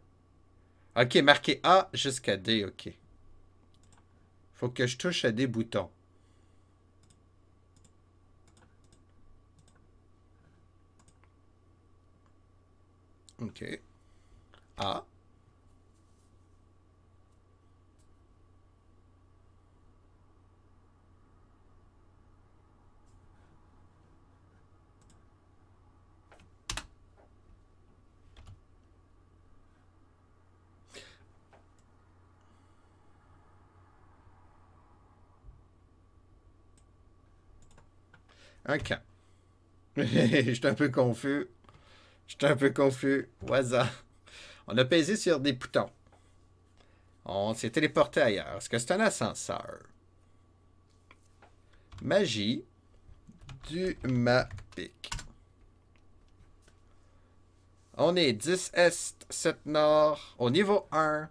Ok, marqué A jusqu'à D, ok. Faut que je touche à des boutons. Ok. A. Un camp. J'étais un peu confus. J'étais un peu confus. Au hasard. On a pesé sur des boutons. On s'est téléporté ailleurs. Est-ce que c'est un ascenseur? Magie du Mapic. On est 10 Est, 7 Nord, au niveau 1.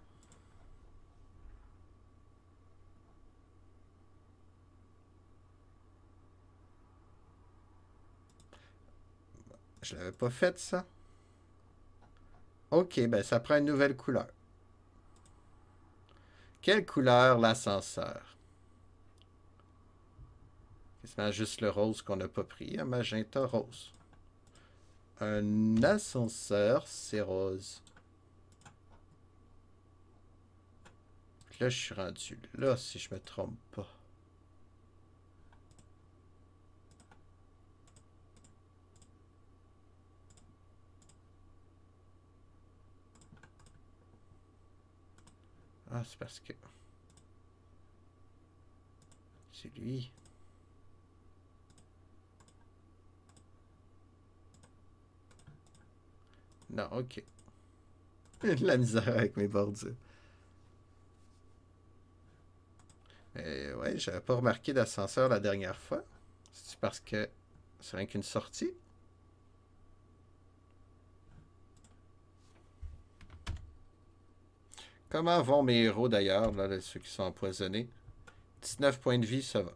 Je l'avais pas fait, ça. Ok, ben ça prend une nouvelle couleur. Quelle couleur l'ascenseur? C'est juste le rose qu'on n'a pas pris. Un magenta rose. Un ascenseur, c'est rose. Là, je suis rendu là, si je me trompe pas. Ah, c'est parce que... C'est lui. Non, ok. De la misère avec mes bordures. Mais ouais, j'avais pas remarqué d'ascenseur la dernière fois. C'est parce que c'est rien qu'une sortie. Comment vont mes héros d'ailleurs, là, ceux qui sont empoisonnés? 19 points de vie, ça va.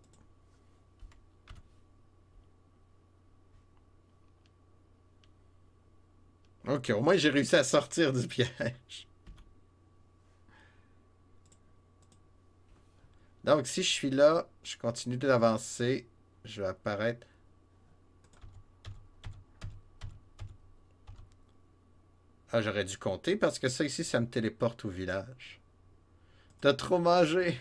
Ok, au moins j'ai réussi à sortir du piège. Donc, si je suis là, je continue d'avancer. Je vais apparaître. Ah, j'aurais dû compter parce que ça ici, ça me téléporte au village. T'as trop mangé.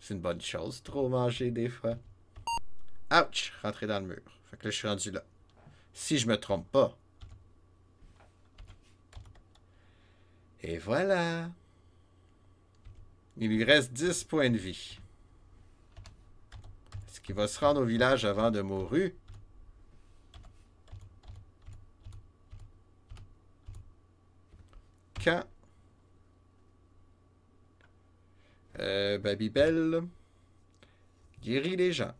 C'est une bonne chose, trop manger des fois. Ouch! Rentrer dans le mur. Fait que là, je suis rendu là. Si je me trompe pas. Et voilà. Il lui reste 10 points de vie. Est-ce qu'il va se rendre au village avant de mourir? Quand? Babybel. Guérit les gens.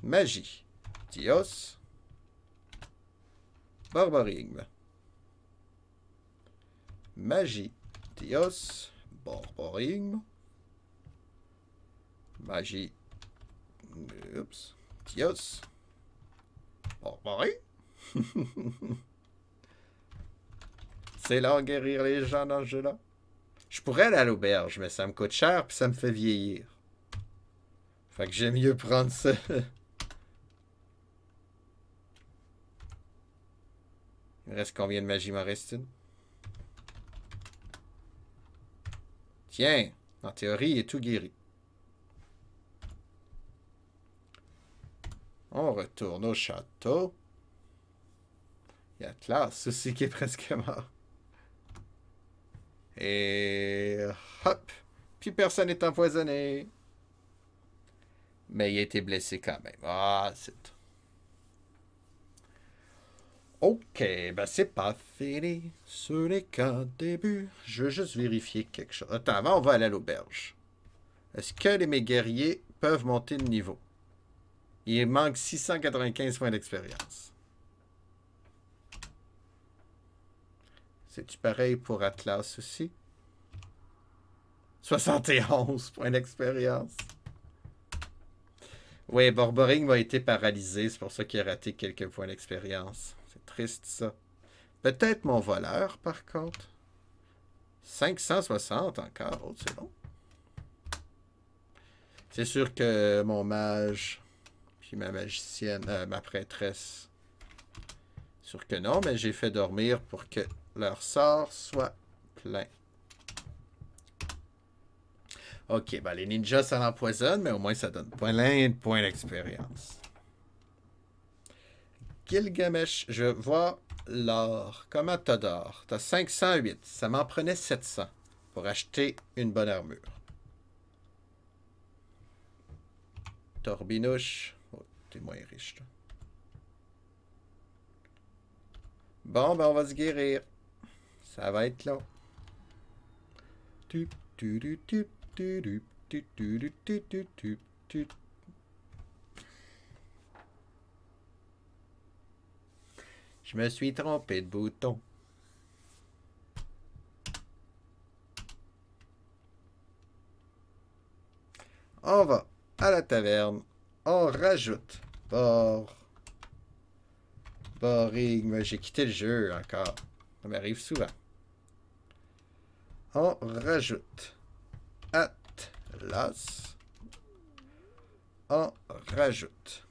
Magie. Dios. Barbarigme. Magie. Dios. Barbarigme. Magie. Oups. Dios. Barbarigme. C'est là guérir les gens dans ce jeu-là. Je pourrais aller à l'auberge, mais ça me coûte cher puis ça me fait vieillir. Fait que j'aime mieux prendre ça. Il me reste combien de magie m'en reste-t-il? Tiens, en théorie, il est tout guéri. On retourne au château. Il y a Atlas aussi qui est presque mort. Et hop! Puis personne n'est empoisonné. Mais il a été blessé quand même. Ah, c'est tout. Ok, ben c'est pas fini. Ce n'est qu'un début. Je veux juste vérifier quelque chose. Attends, avant on va aller à l'auberge. Est-ce que mes guerriers peuvent monter de niveau? Il manque 695 points d'expérience. C'est-tu pareil pour Atlas aussi? 71 points d'expérience. Oui, Borboring a été paralysé. C'est pour ça qu'il a raté quelques points d'expérience. C'est triste, ça. Peut-être mon voleur, par contre. 560 encore. Oh, c'est bon. C'est sûr que mon mage, puis ma magicienne, ma prêtresse, sûr que non, mais j'ai fait dormir pour que leur sort soit plein. Ok, ben les ninjas, ça l'empoisonne, mais au moins ça donne plein de points d'expérience. Gilgamesh, je vois l'or. Comment t'as d'or? T'as 508. Ça m'en prenait 700 pour acheter une bonne armure. Torbinouche. Oh, t'es moins riche, là. Bon, ben on va se guérir. Ça va être long. Je me suis trompé de bouton. On va à la taverne. On rajoute. Borigme. J'ai quitté le jeu encore. Ça m'arrive souvent. On rajoute. Atlas. On rajoute.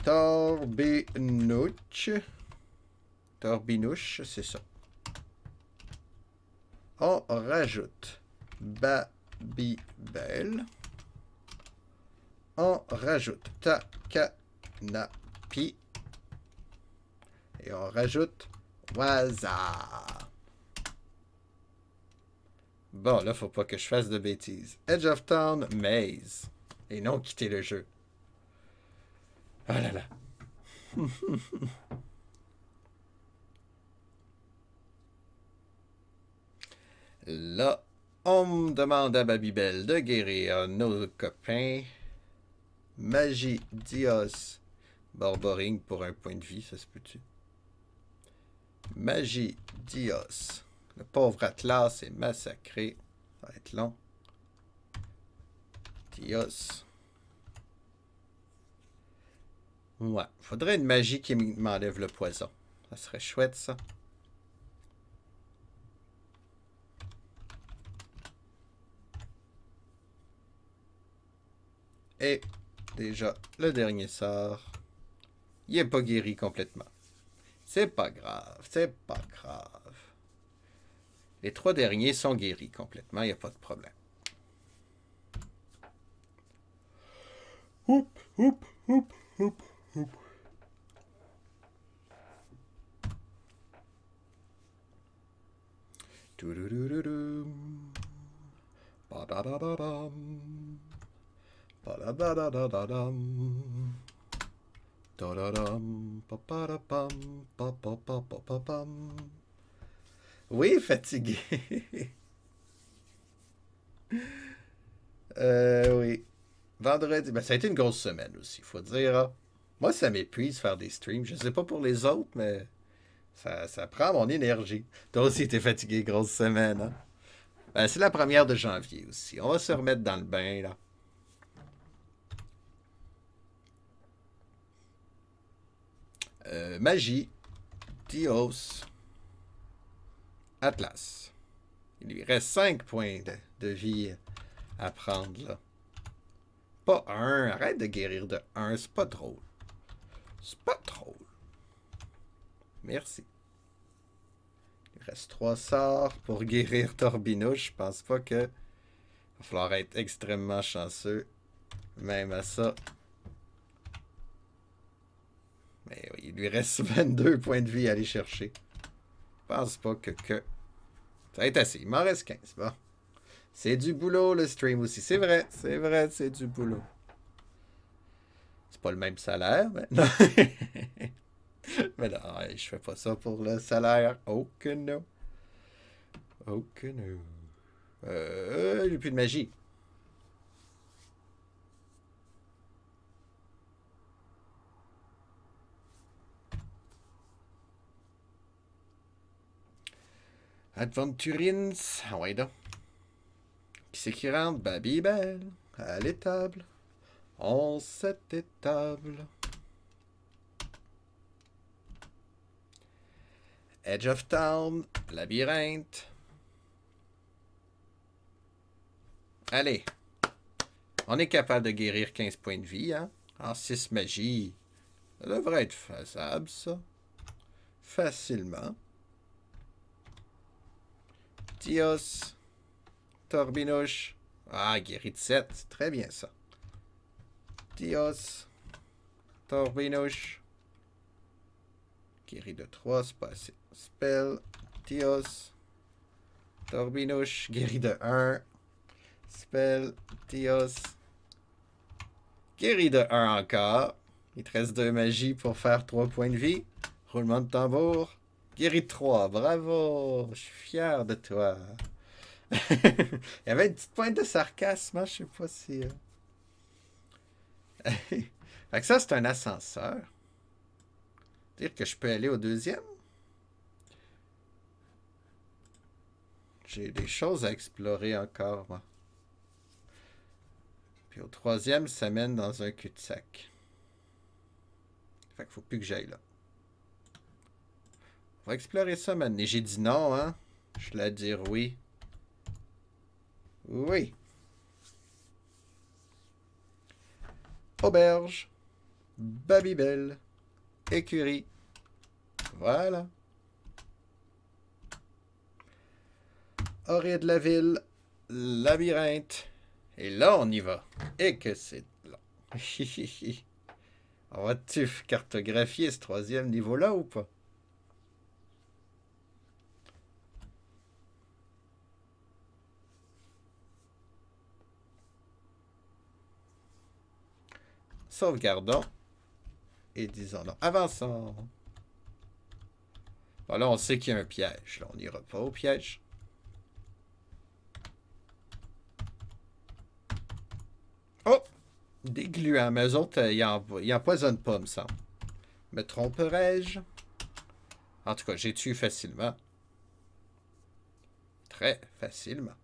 Torbinouche. Torbinouche, c'est ça. On rajoute Babybel. On rajoute Takanapi. Et on rajoute Waza. Bon, là, faut pas que je fasse de bêtises. Edge of Town, Maze. Et non quitter le jeu. Oh là là. Là, on demande à Babybel de guérir nos copains. Magie, Dios, Borboring pour un point de vie, ça se peut-tu? Magie, Dios. Le pauvre Atlas est massacré. Ça va être long. Dios. Ouais, faudrait une magie qui m'enlève le poison. Ça serait chouette, ça. Et déjà, le dernier sort. Il n'est pas guéri complètement. C'est pas grave, c'est pas grave. Les 3 derniers sont guéris complètement, il n'y a pas de problème. Oup, oup, oup, oup, oup. Tududududum. Ba-da-da-da-dam. Ba-da-da-da-da-dam. Da-da-dam. Pa-pa-da-pam. Pa-pa-pa-pa-pa-pam. Oui, fatigué. Oui. Vendredi, ben, ça a été une grosse semaine aussi, faut dire. Hein. Moi, ça m'épuise faire des streams. Je sais pas pour les autres, mais ça prend mon énergie. Toi aussi, t'es fatigué, grosse semaine. Hein? Ben, c'est la première de janvier aussi. On va se remettre dans le bain, là. Magie. Dios. Atlas. Il lui reste 5 points de vie à prendre, là. Pas 1. Arrête de guérir de 1. C'est pas drôle. C'est pas drôle. Merci. Il reste 3 sorts pour guérir Torbinouche. Je pense pas que... Il va falloir être extrêmement chanceux. Même à ça. Mais oui, il lui reste 22 points de vie à aller chercher. Je pense pas que... Ça va être assez. Il m'en reste 15. Bon. C'est du boulot, le stream aussi. C'est vrai, c'est du boulot. C'est pas le même salaire, mais... Non. Mais non, je fais pas ça pour le salaire. Oh que non. Oh que non. J'ai plus de magie. Adventurins. Ah ouais donc. Qui c'est qui rentre? Babybel. À l'étable. On cette étable. Edge of Town. Labyrinthe. Allez. On est capable de guérir 15 points de vie, hein? En 6 magies. Ça devrait être faisable, ça. Facilement. Dios. Torbinouche. Ah, guéri de 7. C'est très bien, ça. Dios. Torbinouche. Guéri de 3, c'est pas assez. Spell. Dios. Torbinouche. Guéri de 1. Spell. Dios. Guéri de 1 encore. Il te reste 2 magies pour faire 3 points de vie. Roulement de tambour. Guéri de 3. Bravo. Je suis fier de toi. Il y avait une petite pointe de sarcasme, hein? Je sais pas si... Fait que ça, c'est un ascenseur. Dire que je peux aller au deuxième? J'ai des choses à explorer encore, moi. Puis au troisième, ça mène dans un cul-de-sac. Fait qu'il faut plus que j'aille là. On va explorer ça maintenant. Et j'ai dit non, hein? Je l'ai dit oui. Oui. Auberge. Babybel. Écurie. Voilà. Orée de la ville. Labyrinthe. Et là, on y va. Et que c'est long. On va-tu cartographier ce troisième niveau-là ou pas? Sauvegardons. Et disons non. Avançons. Bon, là, on sait qu'il y a un piège. Là, on n'ira pas au piège. Oh! Des gluants. Mais eux autres, ils empoisonnent pas, me semble. Me tromperais-je? En tout cas, j'ai tué facilement. Très facilement.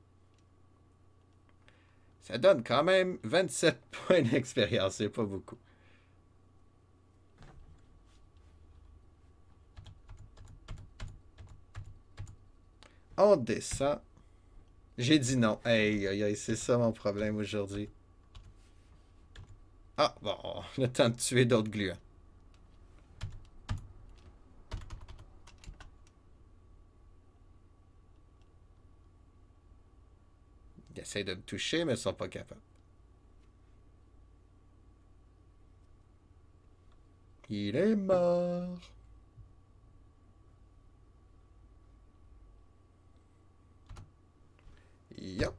Ça donne quand même 27 points d'expérience. C'est pas beaucoup. On descend. J'ai dit non. Aïe, aïe, aïe, c'est ça mon problème aujourd'hui. Ah, bon, on a le temps de tuer d'autres gluants. Ils essaient de me toucher, mais ils sont pas capables. Il est mort. Yup.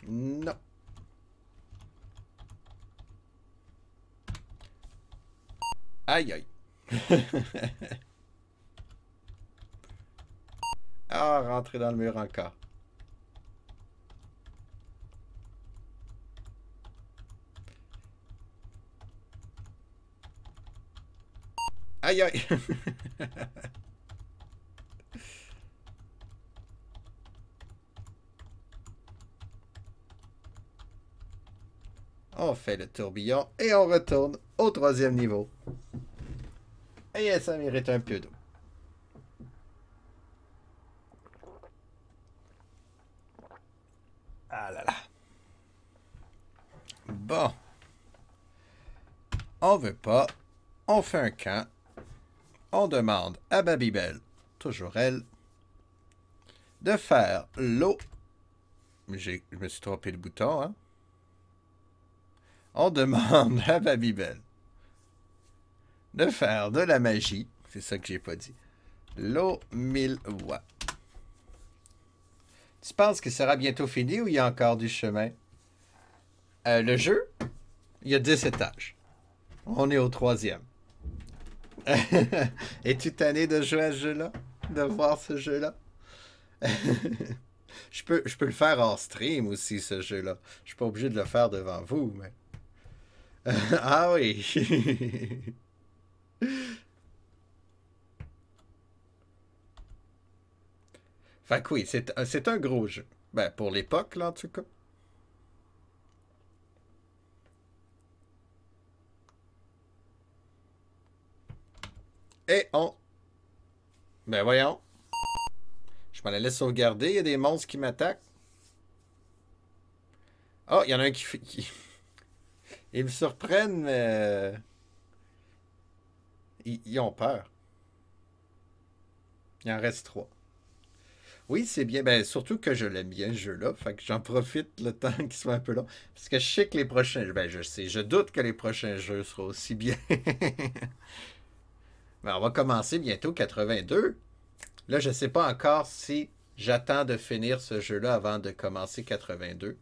Non. Aïe, aïe. Ah, rentrer dans le mur encore. Aïe, aïe. On fait le tourbillon et on retourne au troisième niveau. Et ça mérite un peu d'eau. Ah là là. Bon. On veut pas. On fait un camp. On demande à Babybel, toujours elle, de faire l'eau. Je me suis trompé le bouton, hein? On demande à Babybel de faire de la magie. C'est ça que j'ai pas dit. L'eau 1000 watts. Tu penses que ça sera bientôt fini ou il y a encore du chemin? Le jeu, il y a 10 étages. On est au troisième. Es-tu tanné de jouer à ce jeu-là? De voir ce jeu-là? je peux le faire en stream aussi, ce jeu-là. Je suis pas obligé de le faire devant vous, mais... ah oui! Fait que oui, c'est un gros jeu. Ben, pour l'époque, là, en tout cas. Et on... Ben, voyons. Je m'en allais sauvegarder. Il y a des monstres qui m'attaquent. Oh, il y en a un qui... Ils me surprennent, mais... Ils ont peur. Il en reste 3. Oui, c'est bien. Ben, surtout que je l'aime bien, ce jeu-là. Fait que j'en profite le temps qu'il soit un peu long. Parce que je sais que les prochains... Ben, je sais. Je doute que les prochains jeux seront aussi bien. Mais on va commencer bientôt 82. Là, je sais pas encore si J'attends de finir ce jeu-là avant de commencer 82.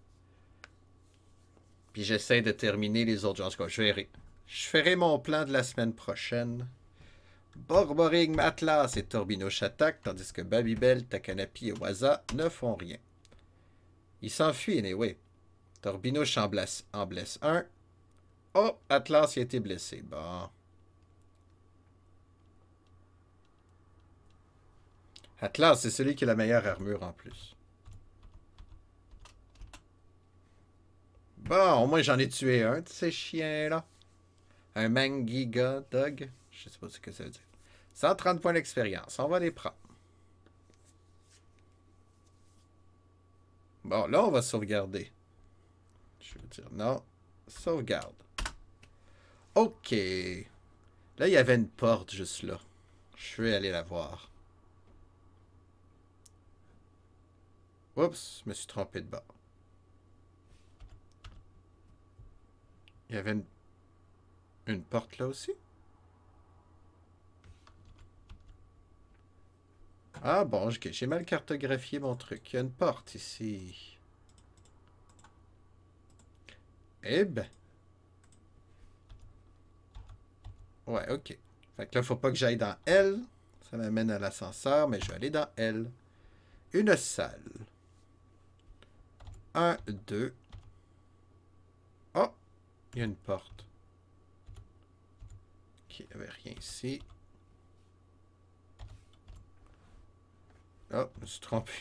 Puis j'essaie de terminer les autres jeux. En tout cas, je verrai. Je ferai mon plan de la semaine prochaine. Borborygme, Atlas et Torbinoche attaquent, tandis que Babybel, Takanapi et Waza ne font rien. Ils s'enfuient, anyway. Torbinoche en blesse un. Oh, Atlas il a été blessé. Bon. Atlas, c'est celui qui a la meilleure armure en plus. Bon, au moins j'en ai tué un de ces chiens-là. Un Mangiga Dog. Je sais pas ce que ça veut dire. 130 points d'expérience. On va les prendre. Bon, là, on va sauvegarder. Je veux dire, non. Sauvegarde. OK. Là, il y avait une porte juste là. Je vais aller la voir. Oups, je me suis trompé de bord. Il y avait une porte là aussi? Ah bon, j'ai mal cartographié mon truc. Il y a une porte ici. Eh ben. Ouais, ok. Fait que là, faut pas que j'aille dans L. Ça m'amène à l'ascenseur, mais je vais aller dans L. Une salle. 1, 2. Oh! Il y a une porte. Ok, il n'y avait rien ici. Oh, je me suis trompé.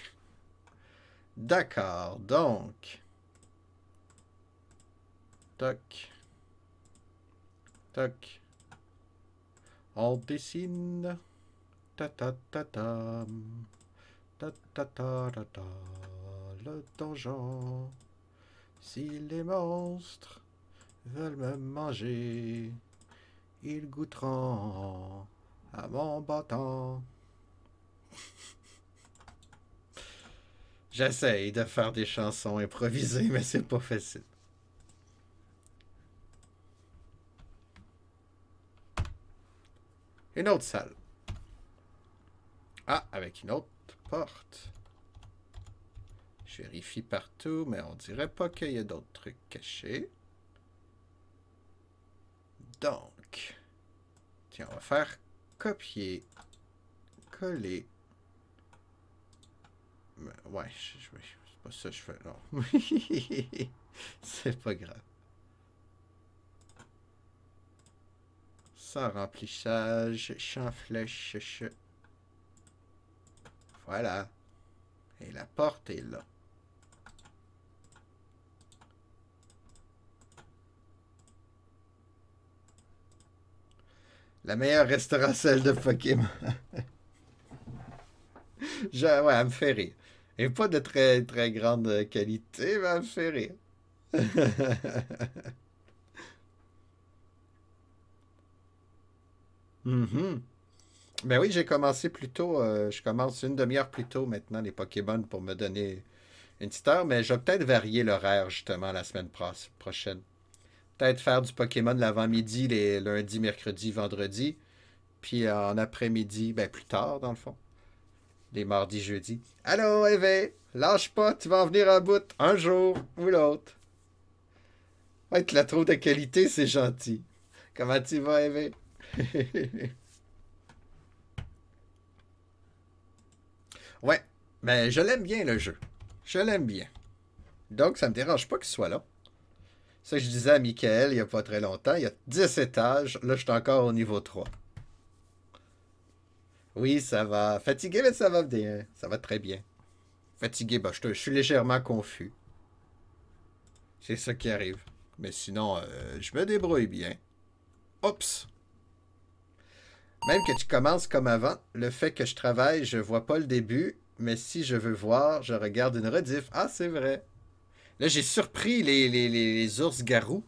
D'accord, donc. Toc. Toc. On dessine. Ta ta ta ta. Ta ta ta ta ta. Le donjon. Si les monstres veulent me manger, ils goûteront à mon bâton. J'essaye de faire des chansons improvisées, mais c'est pas facile. Une autre salle. Ah, avec une autre porte. Je vérifie partout, mais on dirait pas qu'il y a d'autres trucs cachés. Donc, tiens, on va faire copier, coller. Ouais, c'est pas ça que je fais, non. C'est pas grave. Sans remplissage, champ flèche. Voilà. Et la porte est là. La meilleure restera celle de Pokémon. Ouais, elle me fait rire. Et pas de très, très grande qualité, mais elle me fait rire. Mhm. Ben oui, j'ai commencé plus tôt. Je commence une demi-heure plus tôt maintenant, les Pokémon, pour me donner une petite heure. Mais je vais peut-être varier l'horaire, justement, la semaine prochaine. Peut-être faire du Pokémon l'avant-midi, les lundis, mercredis, vendredis. Puis en après-midi, ben plus tard, dans le fond. Les mardis, jeudis. Allô, Eve, lâche pas, tu vas en venir à bout, un jour ou l'autre. Ouais, tu la trouves de qualité, c'est gentil. Comment tu vas, Eve? Ouais, mais je l'aime bien, le jeu. Je l'aime bien. Donc, ça me dérange pas qu'il soit là. Ça, je disais à Michael il y a pas très longtemps, il y a 10 étages. Là, je suis encore au niveau 3. Oui, ça va. Fatigué, mais ça va bien. Ça va très bien. Fatigué, bah, je suis légèrement confus. C'est ça qui arrive. Mais sinon, je me débrouille bien. Oups! Même que tu commences comme avant, le fait que je travaille, je vois pas le début, mais si je veux voir, je regarde une rediff. Ah, c'est vrai. Là, j'ai surpris les ours-garous.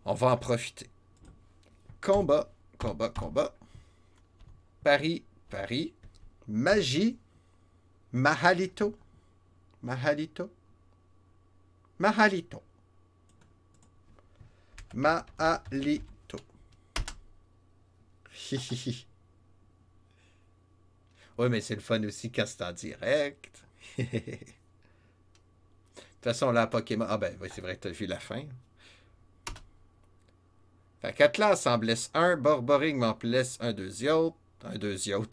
On va en profiter. Combat, combat, combat. Paris, Paris. Magie. Mahalito. Mahalito. Mahalito. Mahalito. Oui, mais c'est le fun aussi quand c'est en direct. De toute façon, là, Pokémon... Ah ben, oui, c'est vrai que t'as vu la fin. Fait qu'Atlas en blesse un, Borboring m'en blesse un deuxième. Un deuxième.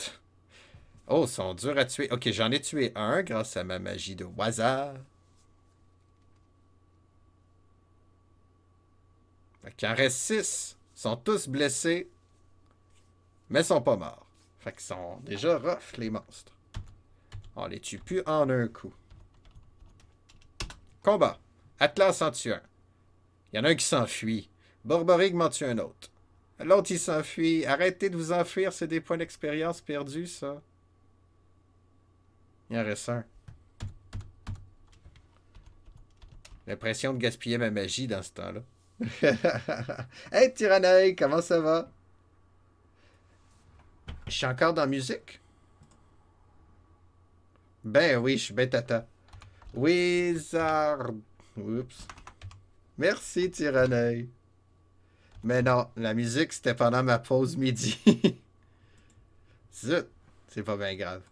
Oh, ils sont durs à tuer. Ok, j'en ai tué un grâce à ma magie de hasard. Fait qu'il en reste 6. Ils sont tous blessés, mais ils sont pas morts. Fait qu'ils sont déjà rough, les monstres. On les tue plus en un coup. Combat. Atlas en tue un. Il y en a un qui s'enfuit. Borborig m'en tue un autre. L'autre, il s'enfuit. Arrêtez de vous enfuir, c'est des points d'expérience perdus, ça. Il en reste un. L'impression de gaspiller ma magie dans ce temps-là. Hey, Tyranneille, comment ça va? Je suis encore dans la musique? Ben oui, je suis ben tata. Wizard. Oups. Merci, Tyranneille. Mais non, la musique, c'était pendant ma pause midi. Zut, c'est pas bien grave.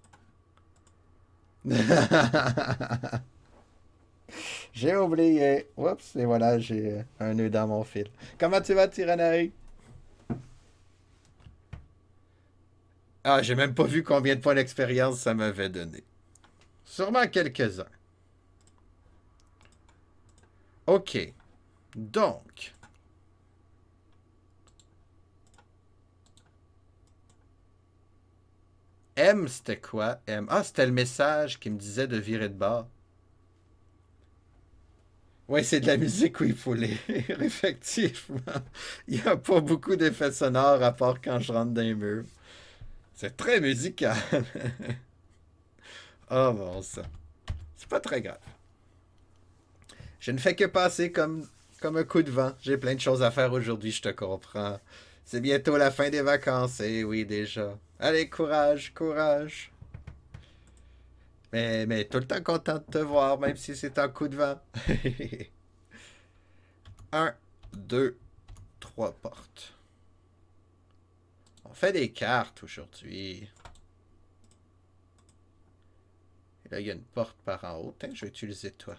J'ai oublié. Oups, et voilà, j'ai un nœud dans mon fil. Comment tu vas, Tyrannerie? Ah, j'ai même pas vu combien de points d'expérience ça m'avait donné. Sûrement quelques-uns. OK. Donc. M, c'était quoi? M. Ah, c'était le message qui me disait de virer de bord. Ouais, c'est de la musique où il faut lire, effectivement. Il n'y a pas beaucoup d'effets sonores à part quand je rentre dans les murs. C'est très musical. Oh bon, ça. C'est pas très grave. Je ne fais que passer comme un coup de vent. J'ai plein de choses à faire aujourd'hui, je te comprends. C'est bientôt la fin des vacances, eh oui, déjà. Allez, courage, courage. Mais tout le temps content de te voir, même si c'est un coup de vent. Un, deux, trois portes. On fait des cartes aujourd'hui. Et là, il y a une porte par en haut. Tiens, je vais utiliser toi.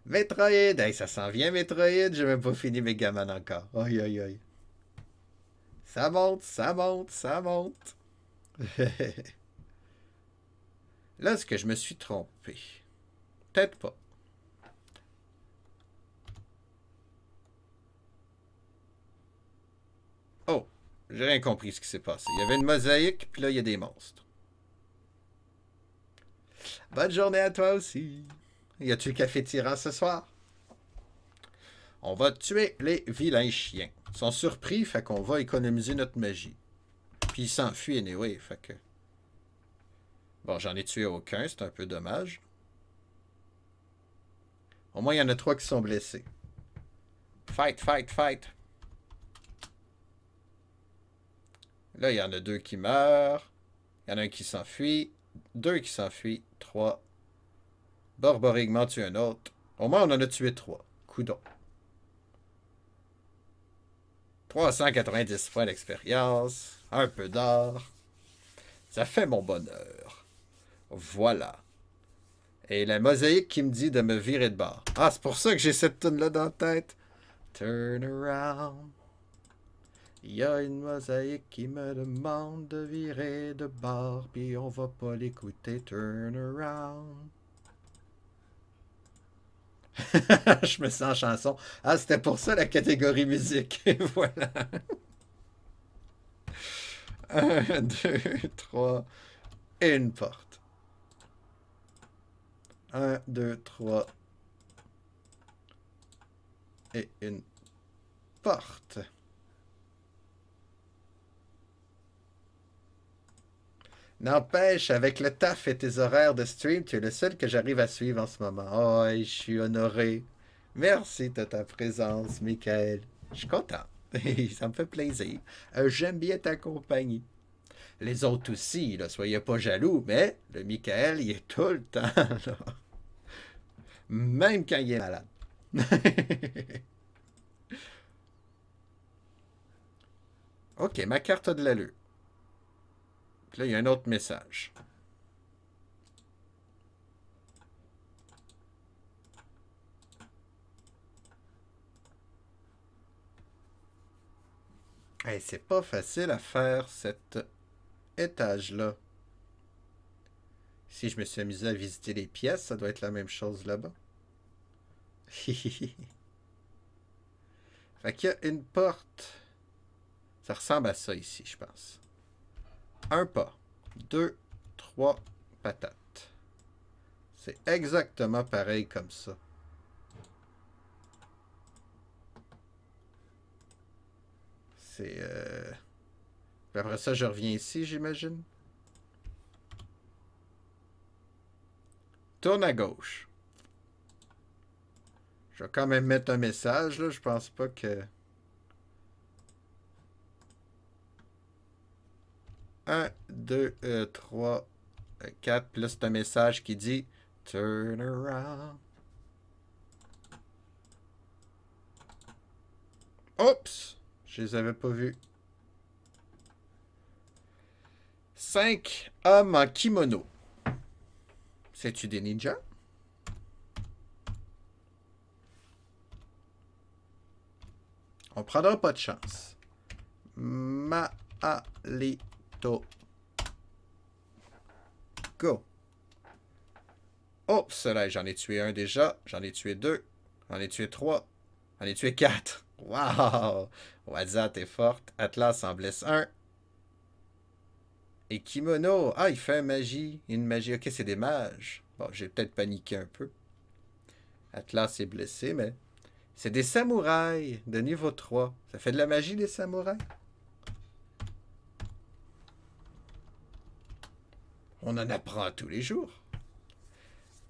Metroid! Hey, ça s'en vient, Metroid! J'ai même pas fini Megaman encore. Aïe, aïe, aïe. Ça monte, ça monte, ça monte. Là, est-ce que je me suis trompé? Peut-être pas. Oh, j'ai rien compris ce qui s'est passé. Il y avait une mosaïque, puis là, il y a des monstres. Bonne journée à toi aussi. Y a-tu le café tyran ce soir? On va tuer les vilains chiens. Ils sont surpris, fait qu'on va économiser notre magie. Puis ils s'enfuient anyway, fait que... Bon, j'en ai tué aucun, c'est un peu dommage. Au moins, il y en a 3 qui sont blessés. Fight, fight, fight. Là, il y en a 2 qui meurent. Il y en a un qui s'enfuit. 2 qui s'enfuient. 3. Borborig m'en tue un autre. Au moins, on en a tué 3. Coudon. 390 points d'expérience. Un peu d'or. Ça fait mon bonheur. Voilà. Et la mosaïque qui me dit de me virer de bord. Ah, c'est pour ça que j'ai cette toune-là dans la tête. Turn around. Il y a une mosaïque qui me demande de virer de bord, puis on va pas l'écouter. Turn around. Je me sens en chanson. Ah, c'était pour ça la catégorie musique. Et voilà. 1, 2, 3. Et une porte. 1, 2, 3. Et une porte. N'empêche, avec le taf et tes horaires de stream, tu es le seul que j'arrive à suivre en ce moment. Oh, je suis honoré. Merci de ta présence, Michael. Je suis content. Ça me fait plaisir. J'aime bien ta compagnie. Les autres aussi, là, soyez pas jaloux, mais le Michael, il est tout le temps là. Même quand il est malade. OK, ma carte a de l'allure. Puis là, il y a un autre message. Hey, c'est pas facile à faire cet étage-là. Si je me suis amusé à visiter les pièces, ça doit être la même chose là-bas. Fait qu'il y a une porte. Ça ressemble à ça ici, je pense. Un pas. 2, 3 patates. C'est exactement pareil comme ça. C'est... Puis après ça, je reviens ici, j'imagine. Tourne à gauche. Je vais quand même mettre un message, là. Je pense pas que... 1, 2, 3, 4. Puis là, c'est un message qui dit Turn around. Oups! Je les avais pas vus. 5 hommes en kimono. C'est-tu des ninjas? On prendra pas de chance. Maalito. Go. Oh, cela, j'en ai tué un déjà. J'en ai tué 2. J'en ai tué 3. J'en ai tué 4. Wow! Waza, t'es forte. Atlas en blesse 1. Et Kimono. Ah, il fait une magie. Ok, c'est des mages. Bon, j'ai peut-être paniqué un peu. Atlas est blessé, mais... C'est des samouraïs de niveau 3. Ça fait de la magie, les samouraïs? On en apprend tous les jours.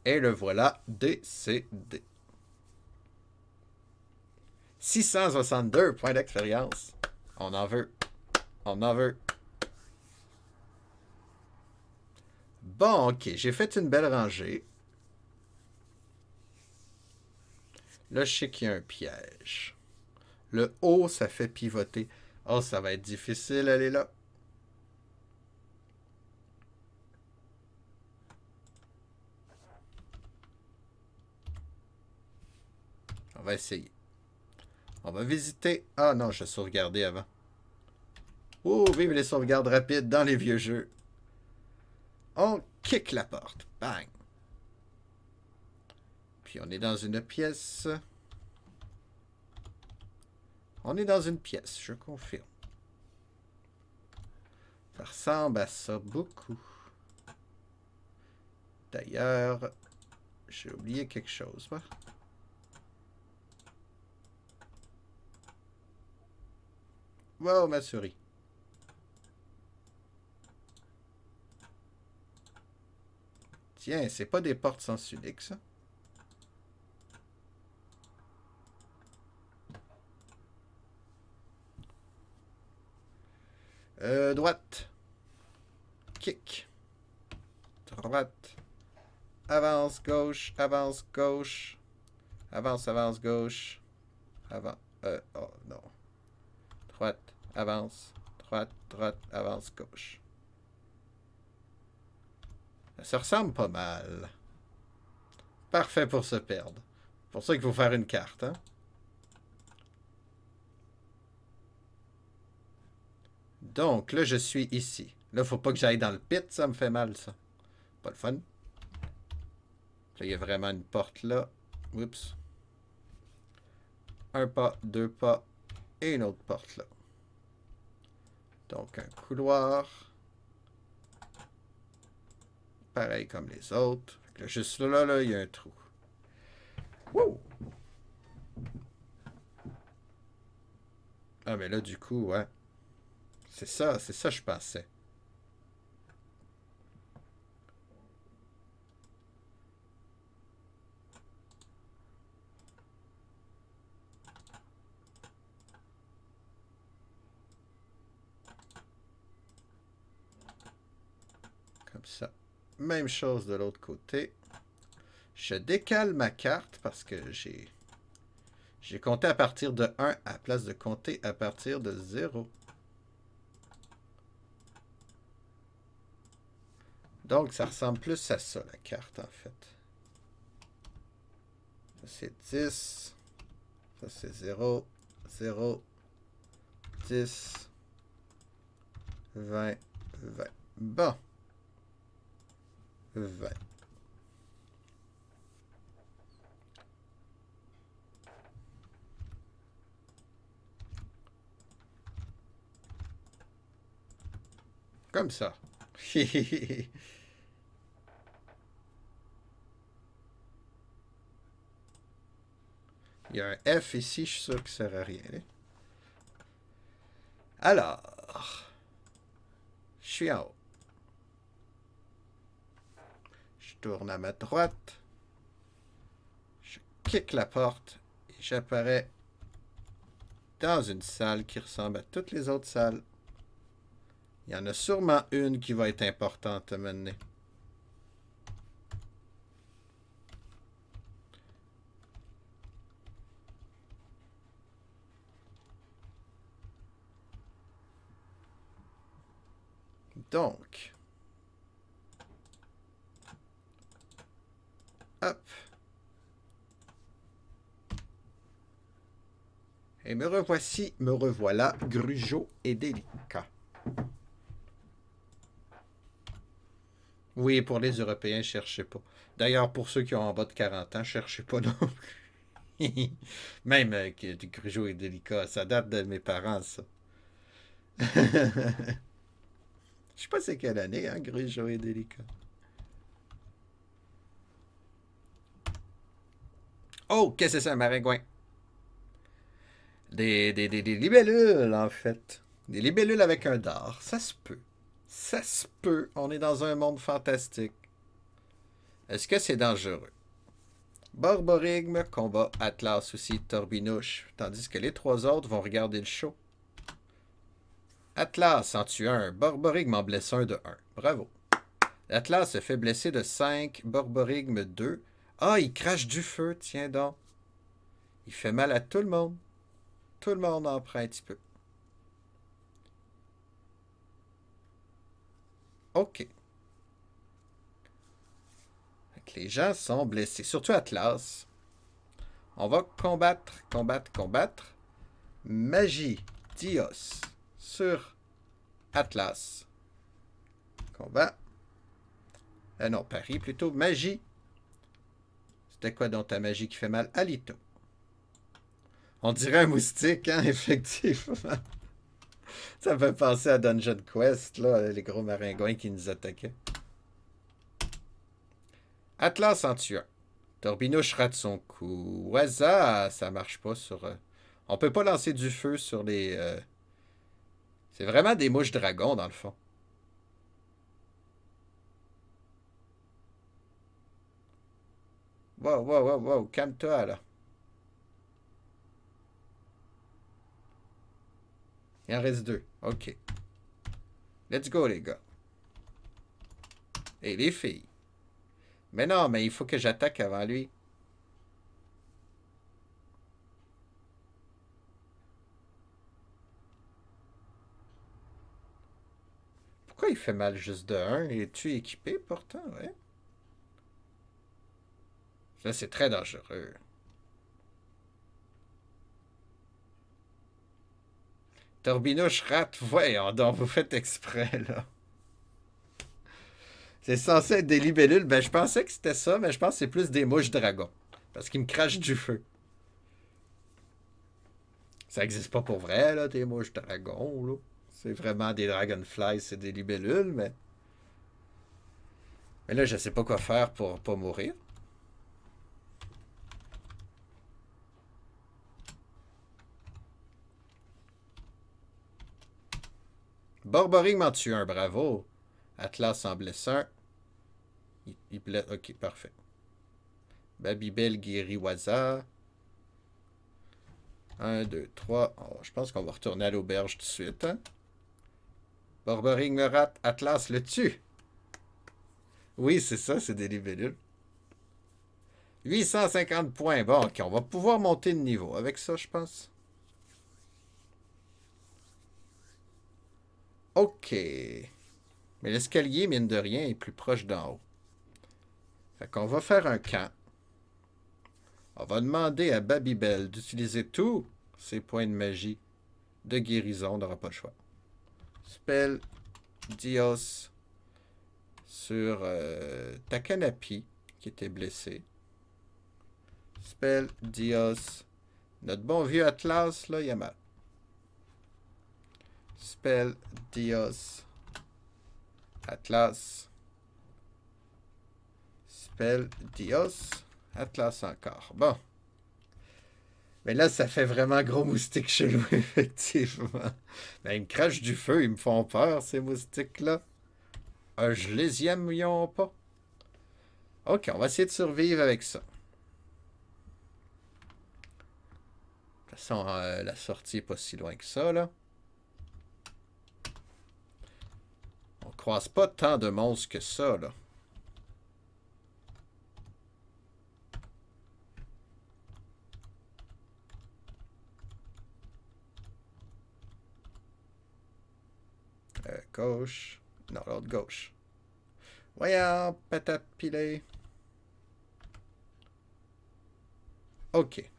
Et le voilà décédé. 662 points d'expérience. On en veut. On en veut. Bon, ok. J'ai fait une belle rangée. Là, je sais qu'il y a un piège. Le haut, ça fait pivoter. Oh, ça va être difficile, aller là. On va essayer. On va visiter. Ah non, je sauvegardais avant. Oh, vive les sauvegardes rapides dans les vieux jeux. On kick la porte. Bang. Puis on est dans une pièce. On est dans une pièce, je confirme. Ça ressemble à ça beaucoup. D'ailleurs, j'ai oublié quelque chose. Hein? Wow, ma souris. Tiens, c'est pas des portes sens unique, ça. Droite. Kick. Droite. Avance, gauche, avance, gauche. Avance, avance, gauche. Avance. Oh non. Droite, avance. Droite, droite, avance, gauche. Ça ressemble pas mal. Parfait pour se perdre. Pour ça qu'il faut faire une carte, hein. Donc, là, je suis ici. Là, faut pas que j'aille dans le pit, ça me fait mal, ça. Pas le fun. Là, il y a vraiment une porte là. Oups. Un pas, 2 pas, et une autre porte là. Donc, un couloir. Pareil comme les autres. Là, juste là, il y a un trou. Wouh! Ah, mais là, du coup, ouais. C'est ça, je pensais. Comme ça. Même chose de l'autre côté. Je décale ma carte parce que j'ai compté à partir de 1 à la place de compter à partir de 0. Donc, ça ressemble plus à ça, la carte, en fait. Ça, c'est 10. Ça, c'est 0, 0, 10, 20, 20. Bon. 20. Comme ça. Il y a un F ici, je suis sûr qu'il ne sert à rien. Alors, je suis en haut. Je tourne à ma droite. Je kick la porte et j'apparais dans une salle qui ressemble à toutes les autres salles. Il y en a sûrement une qui va être importante à mener. Donc, hop. Et me revoici, me revoilà, Grugeot et délicat. Oui, pour les Européens, cherchez pas. D'ailleurs, pour ceux qui ont en bas de 40 ans, cherchez pas non plus. Même du Grugeot et délicat, ça date de mes parents, ça. Je sais pas c'est quelle année, hein, Grugeot et délicat. Oh, qu'est-ce que c'est ça, un maringouin? Des libellules, en fait. Des libellules avec un dard. Ça se peut. Ça se peut. On est dans un monde fantastique. Est-ce que c'est dangereux? Borborygme combat Atlas aussi, Torbinouche. Tandis que les trois autres vont regarder le show. Atlas en tue un. Borborygme en blesse un de 1. Bravo. Atlas se fait blesser de 5. Borborygme 2. Ah, il crache du feu. Tiens donc. Il fait mal à tout le monde. Tout le monde en prend un petit peu. OK. Les gens sont blessés. Surtout Atlas. On va combattre, combattre, combattre. Magie Dios sur Atlas. Combat. Non, Paris plutôt. Magie. C'était quoi donc ta magie qui fait mal? Alito. On dirait un moustique, hein, effectivement. Ça me fait penser à Dungeon Quest, là, les gros maringouins qui nous attaquaient. Atlas en tue un. Torbinouche rate son coup. Waza, ça marche pas sur... On peut pas lancer du feu sur les... C'est vraiment des mouches dragons, dans le fond. Wow, wow, wow, wow, calme-toi, là. Il en reste 2. OK. Let's go, les gars. Et les filles. Mais non, mais il faut que j'attaque avant lui. Pourquoi il fait mal juste de 1? Es-tu équipé, pourtant? Ouais. Ça, c'est très dangereux. Torbinouche rate. Voyons donc, vous faites exprès, là. C'est censé être des libellules. Ben, je pensais que c'était ça, mais je pense que c'est plus des mouches dragons. Parce qu'ils me crachent du feu. Ça n'existe pas pour vrai, là, des mouches dragons, là. C'est vraiment des dragonflies, c'est des libellules, mais... Mais là, je sais pas quoi faire pour pas mourir. Borborygme m'en tue un, bravo. Atlas en blesse un. Il blesse... Ok, parfait. Babybel guérit Waza. 1, 2, 3. Oh, je pense qu'on va retourner à l'auberge tout de suite. Hein? Borborygme me rate. Atlas le tue. Oui, c'est ça, c'est des libellules. 850 points. Bon, ok, on va pouvoir monter de niveau avec ça, je pense. OK. Mais l'escalier, mine de rien, est plus proche d'en haut. Fait qu'on va faire un camp. On va demander à Babybel d'utiliser tous ses points de magie de guérison. On n'aura pas le choix. Spell Dios sur Takanapi, qui était blessé. Spell Dios. Notre bon vieux Atlas, là, il a mal. Spell Dios. Atlas. Spell Dios. Atlas encore. Bon. Mais là, ça fait vraiment gros moustique chelou, effectivement. Ben, ils me crachent du feu, ils me font peur, ces moustiques-là. Je les aime pas. Ok, on va essayer de survivre avec ça. De toute façon, la sortie n'est pas si loin que ça, là. On croise pas tant de monstres que ça, là. Gauche. Non, l'autre gauche. Voyons, patate pilée. OK.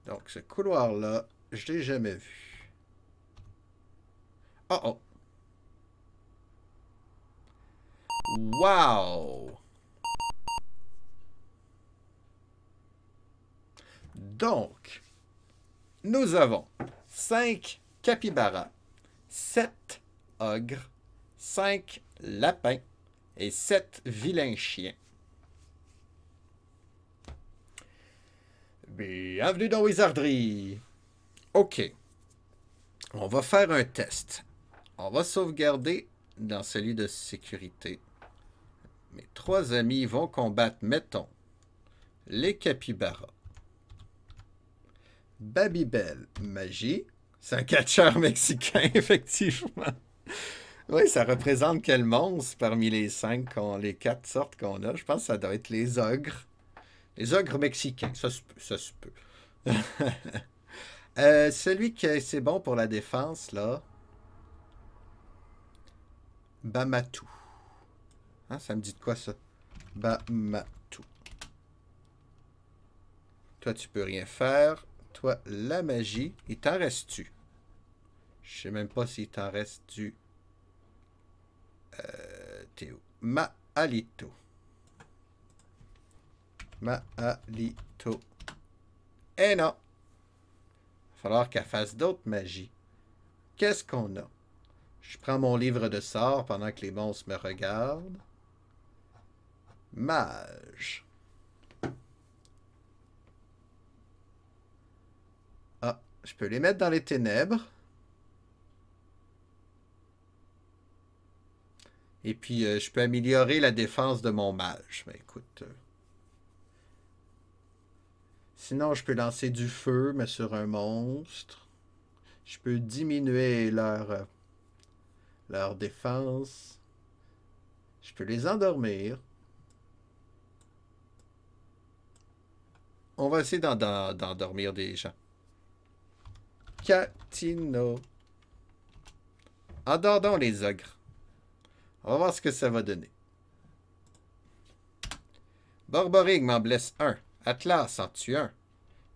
Donc, ce couloir-là, je l'ai jamais vu. Oh oh. Wow! Donc, nous avons 5 capybaras, 7 ogres, 5 lapins et 7 vilains chiens. Bienvenue dans Wizardry! OK. On va faire un test. On va sauvegarder dans celui de sécurité. Mes 3 amis vont combattre, mettons, les capybaras. Babybel, magie. C'est un catcheur mexicain, effectivement. Oui, ça représente quel monstre parmi les 5, les 4 sortes qu'on a? Je pense que ça doit être les ogres. Les ogres mexicains, ça se peut, ça se peut. Celui qui c'est bon pour la défense, là. Bamatu. Hein, ça me dit de quoi, ça? Bamatu. Toi, tu peux rien faire. Toi, la magie. Il t'en reste-tu? Je sais même pas s'il t'en reste du... Théo. Maalito. Maalito. Eh non! Il va falloir qu'elle fasse d'autres magies. Qu'est-ce qu'on a? Je prends mon livre de sorts pendant que les monstres me regardent. Mage. Ah, je peux les mettre dans les ténèbres. Et puis, je peux améliorer la défense de mon mage. Mais écoute... Sinon, je peux lancer du feu, mais sur un monstre. Je peux diminuer leur défense. Je peux les endormir. On va essayer d'endormir des gens. Catino. Endors les ogres. On va voir ce que ça va donner. Borborygme m'en blesse un. Atlas en tue un.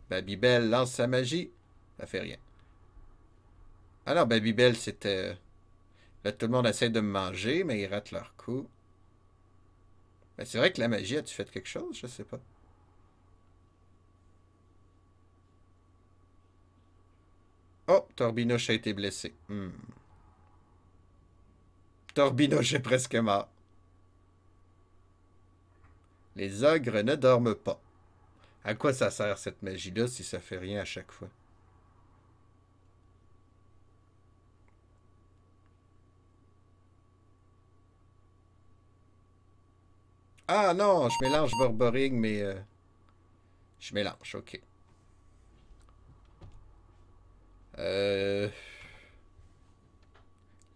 Babybel lance sa magie. Ça fait rien. Alors, Babybel, c'était... Là, tout le monde essaie de me manger, mais ils ratent leur coup. Ben, c'est vrai que la magie, as-tu fait quelque chose? Je sais pas. Oh, Torbinoche a été blessé. Torbinoche est presque mort. Les ogres ne dorment pas. À quoi ça sert cette magie-là si ça fait rien à chaque fois? Ah non, je mélange Borborygme, mais... je mélange, ok.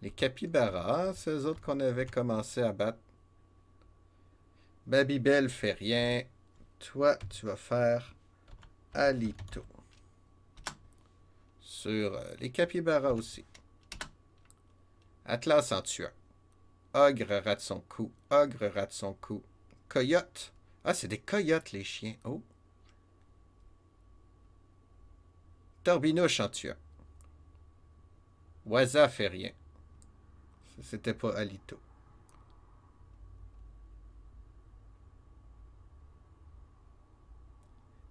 Les capybaras, c'est eux autres qu'on avait commencé à battre. Babybel fait rien. Toi, tu vas faire Alito. sur les capybaras aussi. Atlas en tue un. Ogre rate son coup. Ogre rate son coup. Coyote. Ah, c'est des coyotes, les chiens. Oh. Torbinouche en tue un. Waza fait rien. C'était pas Alito.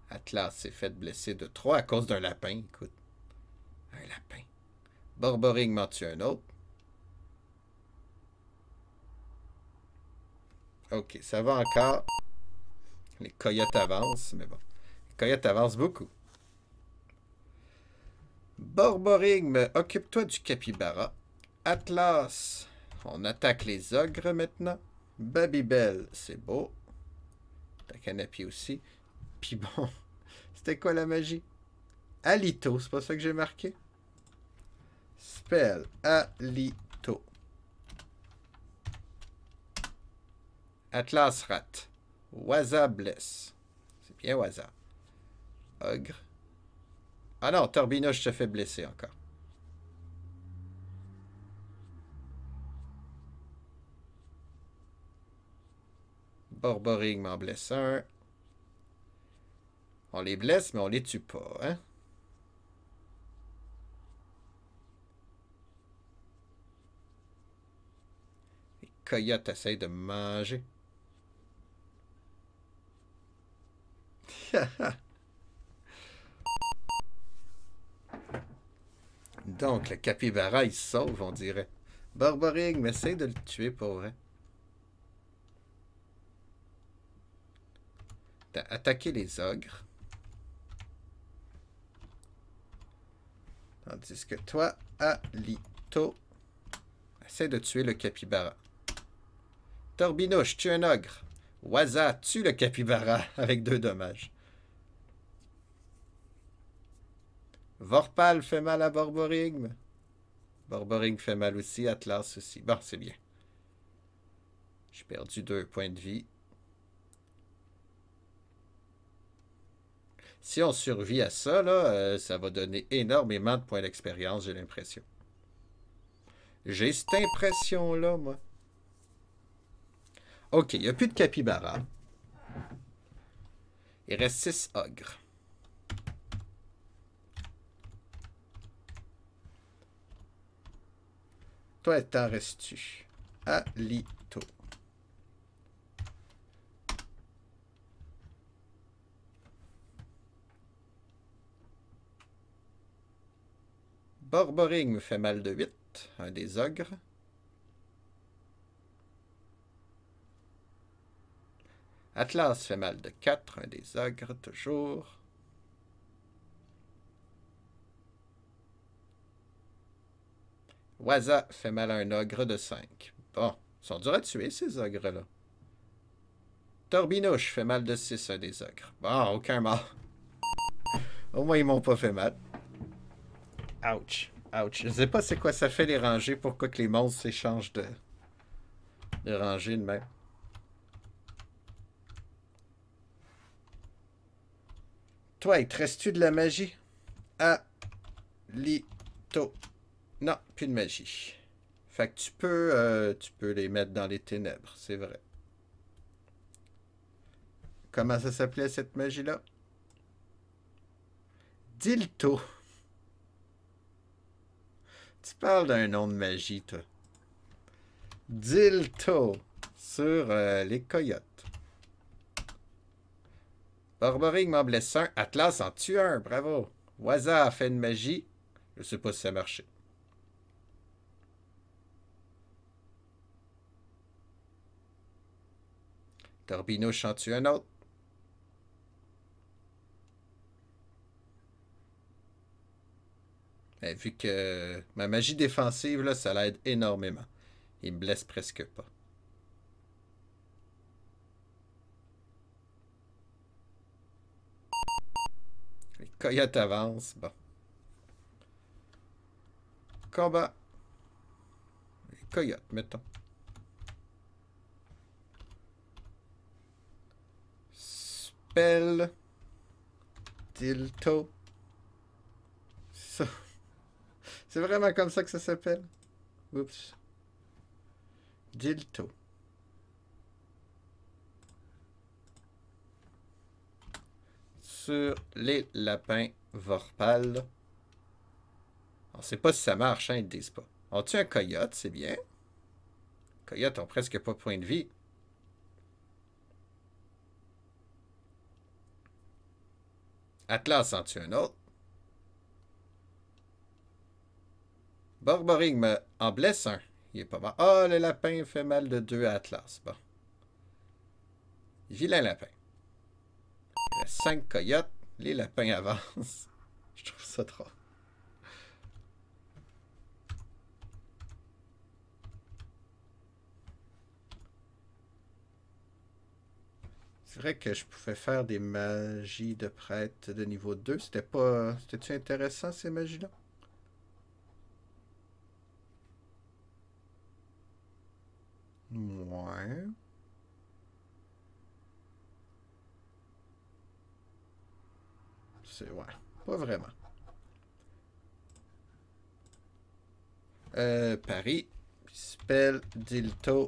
Atlas s'est fait blesser de 3 à cause d'un lapin. Écoute. Un lapin. Borboring m'en tue un autre. Ok, ça va encore. Les coyotes avancent, mais bon. Les coyotes avancent beaucoup. Borborigme, occupe-toi du capybara. Atlas, on attaque les ogres maintenant. Babybel, c'est beau. Ta canapé aussi. Puis bon, c'était quoi la magie? Alito, c'est pas ça que j'ai marqué? Spell, Alito. Atlas rate. Waza blesse. C'est bien Waza. Ogre. Ah non, Torbinouche se fait blesser encore. Borboring m'en blesse un. On les blesse, mais on les tue pas, hein? Les coyotes essayent de me manger. Donc, le capybara, il se sauve, on dirait. Borboring, mais essaye de le tuer pour vrai. T'as attaqué les ogres. Tandis que toi, Alito, essaie de tuer le capybara. Torbinouche, tue un ogre. Waza, tue le capybara avec 2 dommages. Vorpal fait mal à Borborigme. Borborigme fait mal aussi, Atlas aussi. Bon, c'est bien. J'ai perdu 2 points de vie. Si on survit à ça, là, ça va donner énormément de points d'expérience, j'ai l'impression. J'ai cette impression-là, moi. Ok, il n'y a plus de capybara. Il reste 6 ogres. Toi, t'en restes-tu? Alito. Borboring me fait mal de 8, un des ogres. Atlas fait mal de 4, un des ogres, toujours. Waza fait mal à un ogre de 5. Bon, ils sont durs à tuer, ces ogres-là. Torbinouche fait mal de 6, un des ogres. Bon, aucun mort. Au moins, ils m'ont pas fait mal. Ouch. Ouch. Je sais pas c'est quoi ça fait les rangées, pourquoi que les monstres s'échangent de rangées de même. Toi, il te reste-tu de la magie? Alito. Non, plus de magie. Fait que tu peux les mettre dans les ténèbres, c'est vrai. Comment ça s'appelait cette magie-là? Dilto. Tu parles d'un nom de magie, toi. Dilto. Sur les coyotes. Borboring m'en blesse un. Atlas en tue un. Bravo. Waza a fait une magie. Je sais pas si ça a marché. Torbinouche en tue un autre. Mais vu que ma magie défensive, là, ça l'aide énormément. Il me blesse presque pas. Les coyotes avancent. Bon. Combat. Les coyotes, mettons. Spell. Dilto. Ça. C'est vraiment comme ça que ça s'appelle? Oups. Dilto. Sur les lapins Vorpal. On sait pas si ça marche, hein, ils ne disent pas. On tue un coyote, c'est bien. Coyotes ont presque pas point de vie. Atlas en tue un autre. Borboring en blesse un. Il est pas mort. Ah, le lapin fait mal de 2 à Atlas. Bon. Vilain lapin. Il reste 5 coyotes. Les lapins avancent. Je trouve ça trop. C'est vrai que je pouvais faire des magies de prêtre de niveau 2. C'était pas. C'était-tu intéressant ces magies-là? Ouais. C'est ouais. Pas vraiment. Paris. Spell Dilto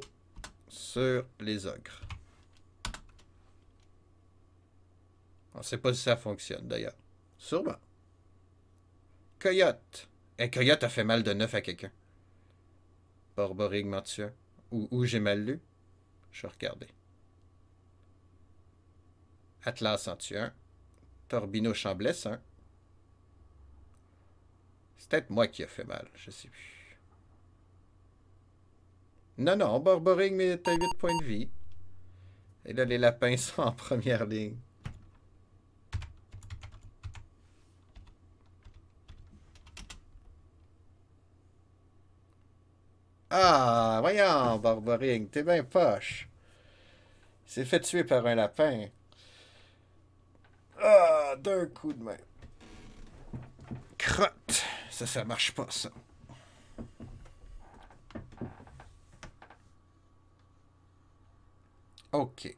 sur les ogres. On sait pas si ça fonctionne d'ailleurs. Sûrement. Coyote. Coyote a fait mal de 9 à quelqu'un. Borborig m'en tue un. Ou j'ai mal lu. Je vais regarder. Atlas en tue un. Torbino en blesse un. C'est peut-être moi qui a fait mal. Je sais plus. Non, non, Borborig mais t'as 8 points de vie. Et là, les lapins sont en première ligne. Ah, voyons, Borborig, t'es bien poche. Il s'est fait tuer par un lapin. Ah, d'un coup de main. Crotte. Ça marche pas, ça. OK.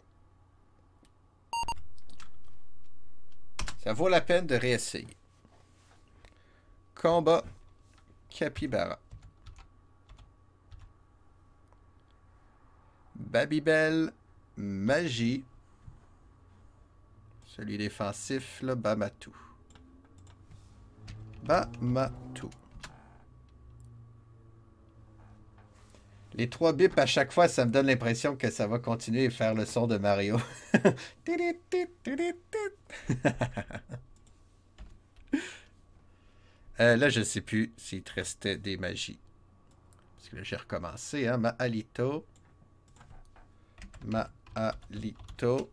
Ça vaut la peine de réessayer. Combat Capybara. Babybel, Magie. Celui défensif, là, Bamatou. Bamatou. Les 3 bips à chaque fois, ça me donne l'impression que ça va continuer à faire le son de Mario. Là, je sais plus s'il te restait des magies. Parce que là, j'ai recommencé, hein. Maalito. Maalito.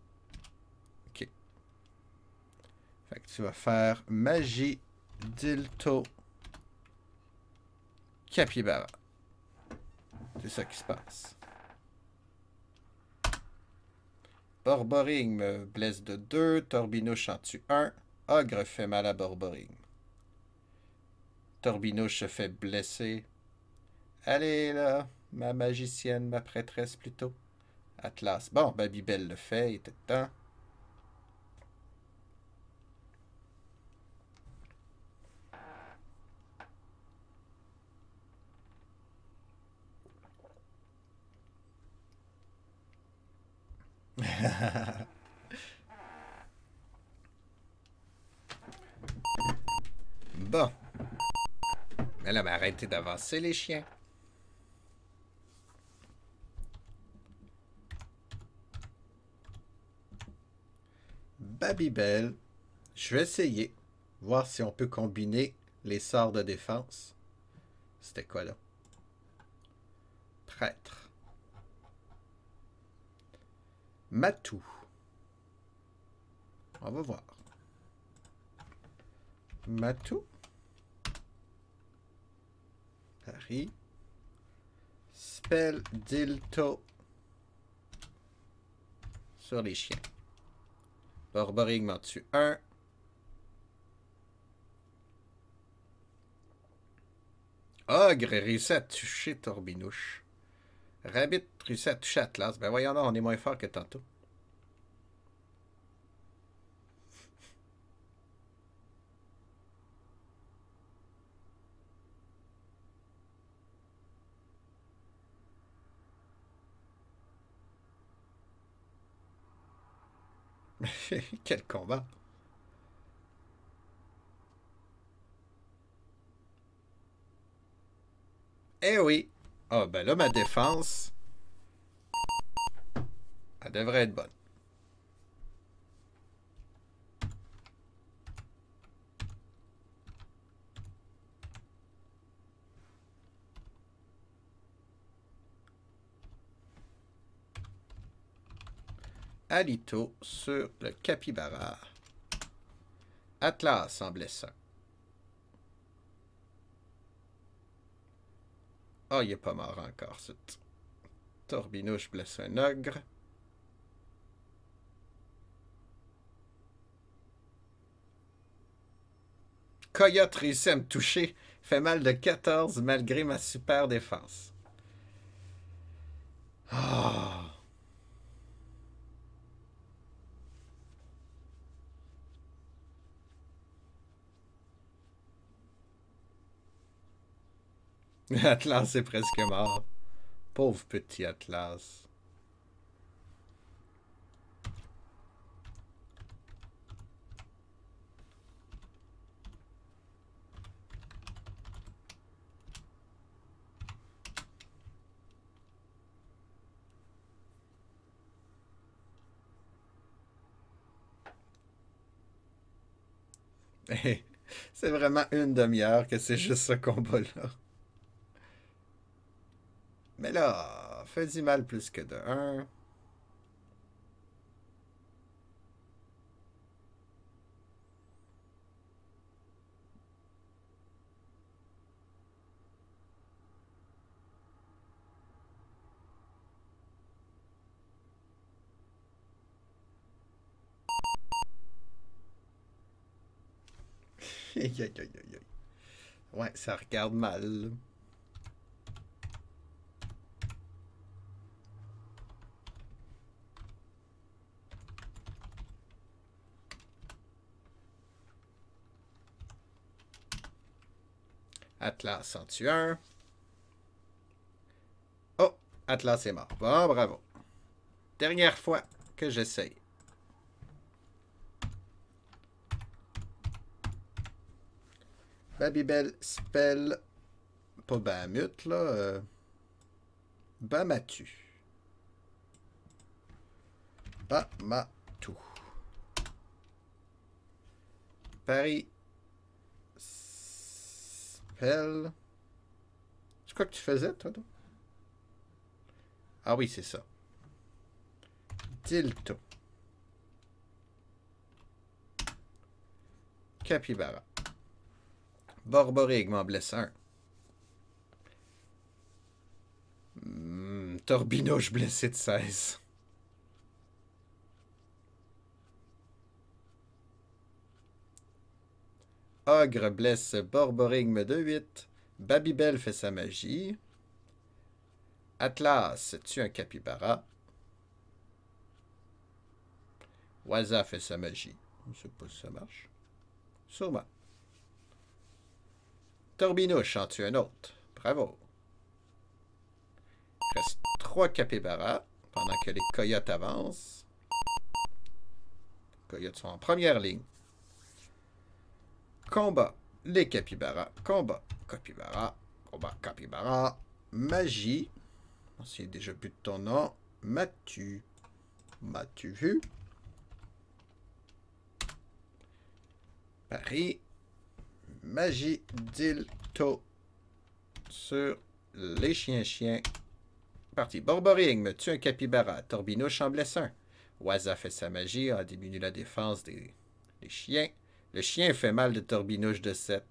OK. Fait que tu vas faire magie, Dilto, Capybara. C'est ça qui se passe. Borboring me blesse de 2. Torbinouche en tue 1. Ogre fait mal à Borboring. Torbinouche se fait blesser. Allez là, ma magicienne, ma prêtresse plutôt. Atlas. Bon, Babybel le fait, il était temps. Bon. Mais là, mais arrêtez d'avancer, les chiens. Babybel. Je vais essayer. Voir si on peut combiner les sorts de défense. C'était quoi, là? Prêtre. Matou. On va voir. Matou. Paris. Spell Dilto. Sur les chiens. Borboring m'en tue 1. Ogre réussit à toucher Torbinouche. Rabbit réussit à toucher Atlas. Ben voyons là, on est moins fort que tantôt. Quel combat! Eh oui! Ah, ben là, ma défense, elle devrait être bonne. Alito sur le capybara. Atlas en blessant. Ah, il est pas mort encore, ce Torbinouche blesse un ogre. Coyote réussit à me toucher. Fait mal de 14 malgré ma super défense. Ah! Atlas est presque mort. Pauvre petit Atlas. C'est vraiment une demi-heure que c'est juste ce combat-là. Mais là, fait du mal plus que de 1. Ouais, ça regarde mal. Atlas en tue un. Oh, Atlas est mort. Bon, bravo. Dernière fois que j'essaye. Babybel spell. Pas Bahamut, là. Bamatu. Bamatu. Paris. Spell. C'est quoi que tu faisais, toi? Ah oui, c'est ça. Dilto. Capybara. Borborygme en blesse un. Torbinouche blessé de 16. Ogre blesse Borborygme de 8. Babybel fait sa magie. Atlas tue un capybara. Waza fait sa magie. Je ne sais pas si ça marche. Sûrement. Torbinouche en tue un autre. Bravo. Il reste 3 capybaras pendant que les coyotes avancent. Les coyotes sont en première ligne. Combat. Les capybaras. Combat. Capybara. Combat. Capybara. Magie. On s'y est déjà plus de ton nom. M'as-tu vu? Paris. Magie Dilto sur les chiens-chiens. Parti. Borborygme tue un capybara. Torbinouche en blesse un. Waza fait sa magie, a diminué la défense des chiens. Le chien fait mal de Torbinouche de 7.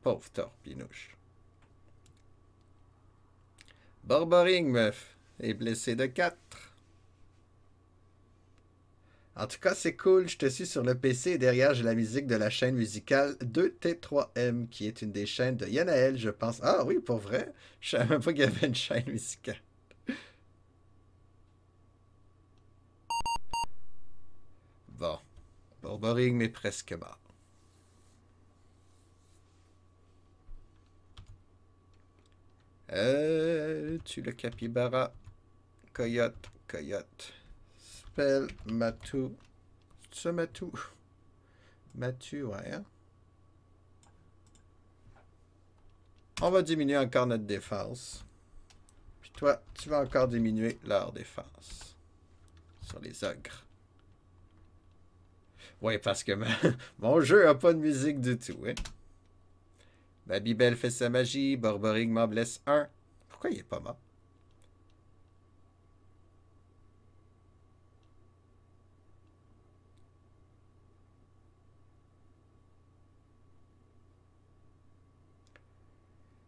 Pauvre Torbinouche. Borborygme est blessé de 4. En tout cas, c'est cool. Je te suis sur le PC et derrière, j'ai la musique de la chaîne musicale 2T3M, qui est une des chaînes de Yanaël, je pense. Ah oui, pour vrai? Je savais même pas qu'il y avait une chaîne musicale. Bon. Borborygme est presque mort. Tue le capybara. Coyote. Spell Matou. ça, Matou? Matou, ouais, hein? On va diminuer encore notre défense. Puis toi, tu vas encore diminuer leur défense. Sur les ogres. Ouais, parce que mon jeu a pas de musique du tout, hein? Babybel fait sa magie. Borborig m'en blesse un. Pourquoi il est pas mort?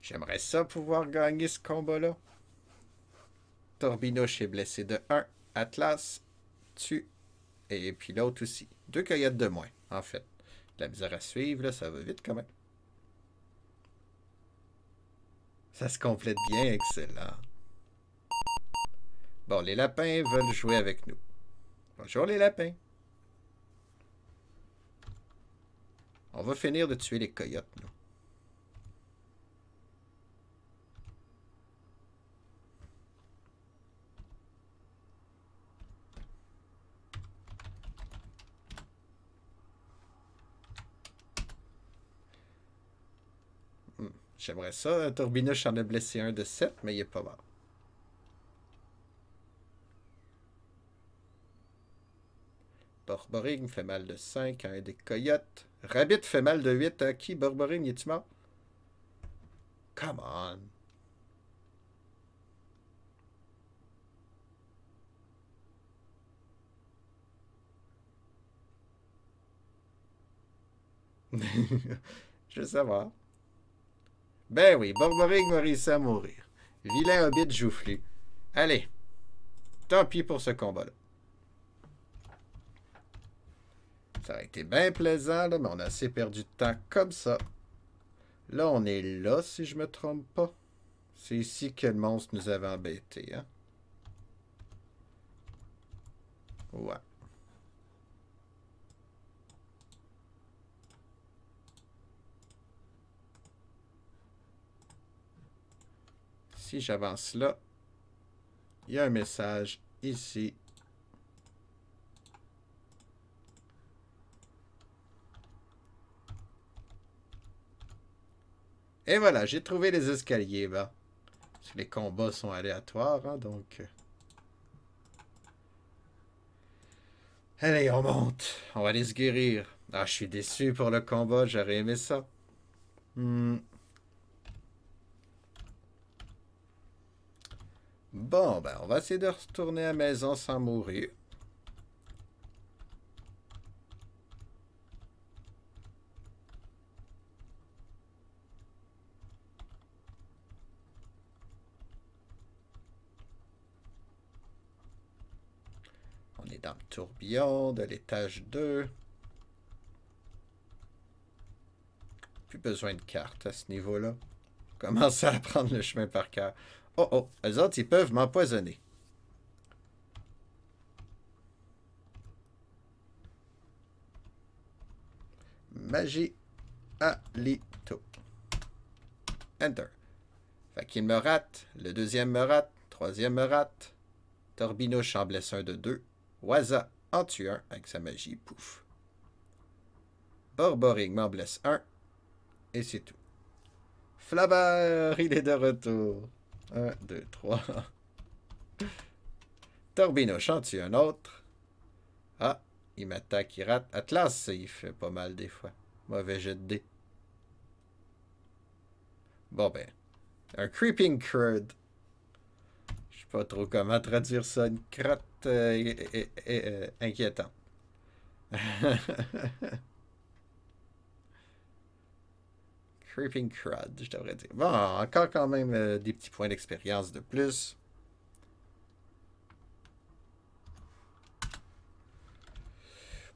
J'aimerais ça pouvoir gagner ce combat-là. Torbinoche est blessé de 1. Atlas tue. Et puis l'autre aussi. 2 coyotes de moins, en fait. La misère à suivre, là, ça va vite quand même. Ça se complète bien, excellent. Bon, les lapins veulent jouer avec nous. Bonjour les lapins. On va finir de tuer les coyotes, nous. J'aimerais ça. Torbinoche en a blessé un de 7, mais il est pas mort. Borborig me fait mal de 5 à un des coyotes. Rabbit fait mal de 8 à qui? Borborig, es-tu mort? Come on. Je veux savoir. Ben oui, Borborig m'a réussi à mourir. Vilain hobbit joufflu. Allez. Tant pis pour ce combat-là. Ça a été bien plaisant, là, mais on a assez perdu de temps comme ça. Là, on est là, si je me trompe pas. C'est ici que le monstre nous avait embêtés, hein? Ouais. Si j'avance là, il y a un message ici. Et voilà, j'ai trouvé les escaliers, là. Parce que les combats sont aléatoires, hein, donc... Allez, on monte. On va aller se guérir. Ah, je suis déçu pour le combat, j'aurais aimé ça. Bon, ben, on va essayer de retourner à la maison sans mourir. On est dans le tourbillon de l'étage 2. Plus besoin de carte à ce niveau-là. Commencer à prendre le chemin par cœur. Oh oh, eux autres, ils peuvent m'empoisonner. Magie Alito. Enter. Fait qu'il me rate. Le deuxième me rate. Troisième me rate. Torbinoche en blesse un de 2. Waza en tue un avec sa magie. Pouf. Borborig m'en blesse 1. Et c'est tout. Flabber, il est de retour. 1, 2, 3. Torbinoche en tue un autre. Ah, il m'attaque, il rate. Atlas, il fait pas mal des fois. Mauvais jet de dés. Bon ben, un Creeping Crud. Je sais pas trop comment traduire ça. Une crotte inquiétante. Creeping Crud, je devrais dire. Bon, encore quand même des petits points d'expérience de plus.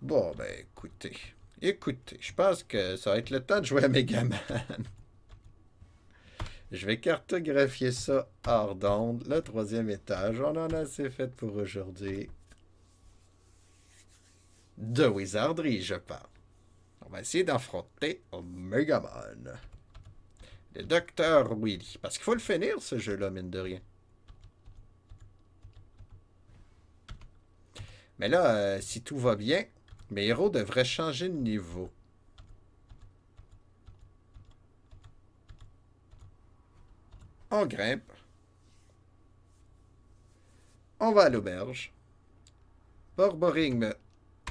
Bon, ben écoutez. Écoutez, je pense que ça va être le temps de jouer à Megaman. Je vais cartographier ça hors d'onde, le 3e étage. On en a assez fait pour aujourd'hui. De wizardry, je parle. On va essayer d'affronter Megaman. Le Docteur Willy. Parce qu'il faut le finir, ce jeu-là, mine de rien. Mais là, si tout va bien, Mes héros devraient changer de niveau. On grimpe. On va à l'auberge. Borborigme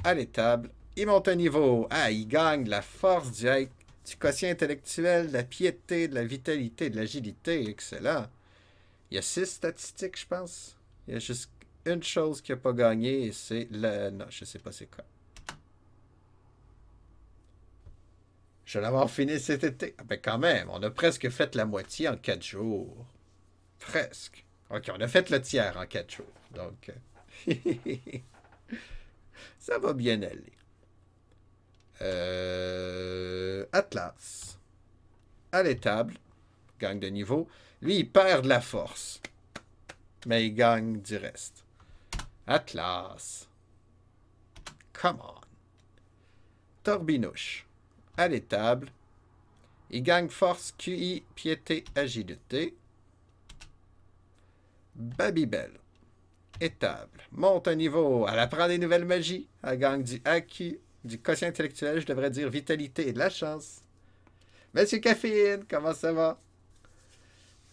à l'étable. Il monte un niveau. Ah, il gagne de la force, du quotient intellectuel, de la piété, de la vitalité, de l'agilité. Excellent. Il y a 6 statistiques, je pense. Il y a juste une chose qui n'a pas gagné et c'est le... Non, je sais pas c'est quoi. Je vais l'avoir fini cet été. Ah ben quand même, on a presque fait la moitié en 4 jours. Presque. Ok, on a fait le tiers en 4 jours. Donc, ça va bien aller. Atlas. À l'étable. Gagne de niveau. Lui, il perd de la force. Mais il gagne du reste. Atlas. Come on. Torbinouche. À l'étable. Il gagne force, QI, piété, agilité. Babybel. Étable. Monte un niveau. Elle apprend des nouvelles magies. Elle gagne du AQ, du quotient intellectuel, je devrais dire vitalité et de la chance. Monsieur Caféine, comment ça va?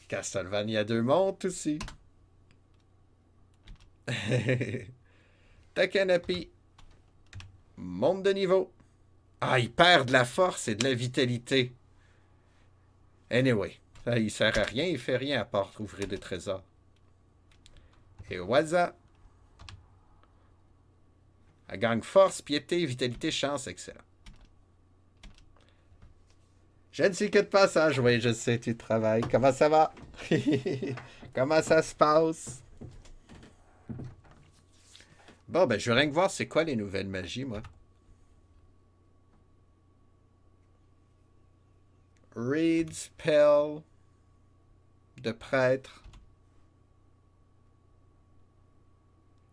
Castlevania 2 monte aussi. Takanapi. Monte de niveau. Ah, il perd de la force et de la vitalité. Anyway, ça, il sert à rien, il fait rien à part ouvrir des trésors. Et Waza. Elle gagne force, piété, vitalité, chance, excellent. Je ne suis que de passage, oui, je sais, tu travailles. Comment ça va? Comment ça se passe? Bon, ben, je veux rien que voir c'est quoi les nouvelles magies, moi. Read spell de prêtre.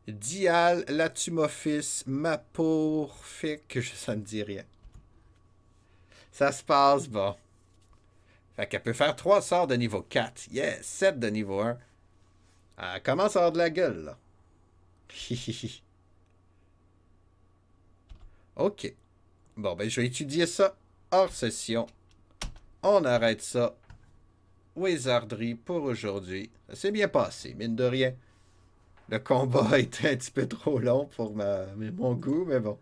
Dial, Latumophis, Maporfic, ça ne dit rien. Ça se passe, bon. Fait qu'elle peut faire 3 sorts de niveau 4. Yes, 7 de niveau 1. Elle commence à avoir de la gueule, là. OK. Bon, ben, je vais étudier ça hors session. On arrête ça. Wizardry pour aujourd'hui. Ça s'est bien passé, mine de rien. Le combat était un petit peu trop long pour mon goût, mais bon.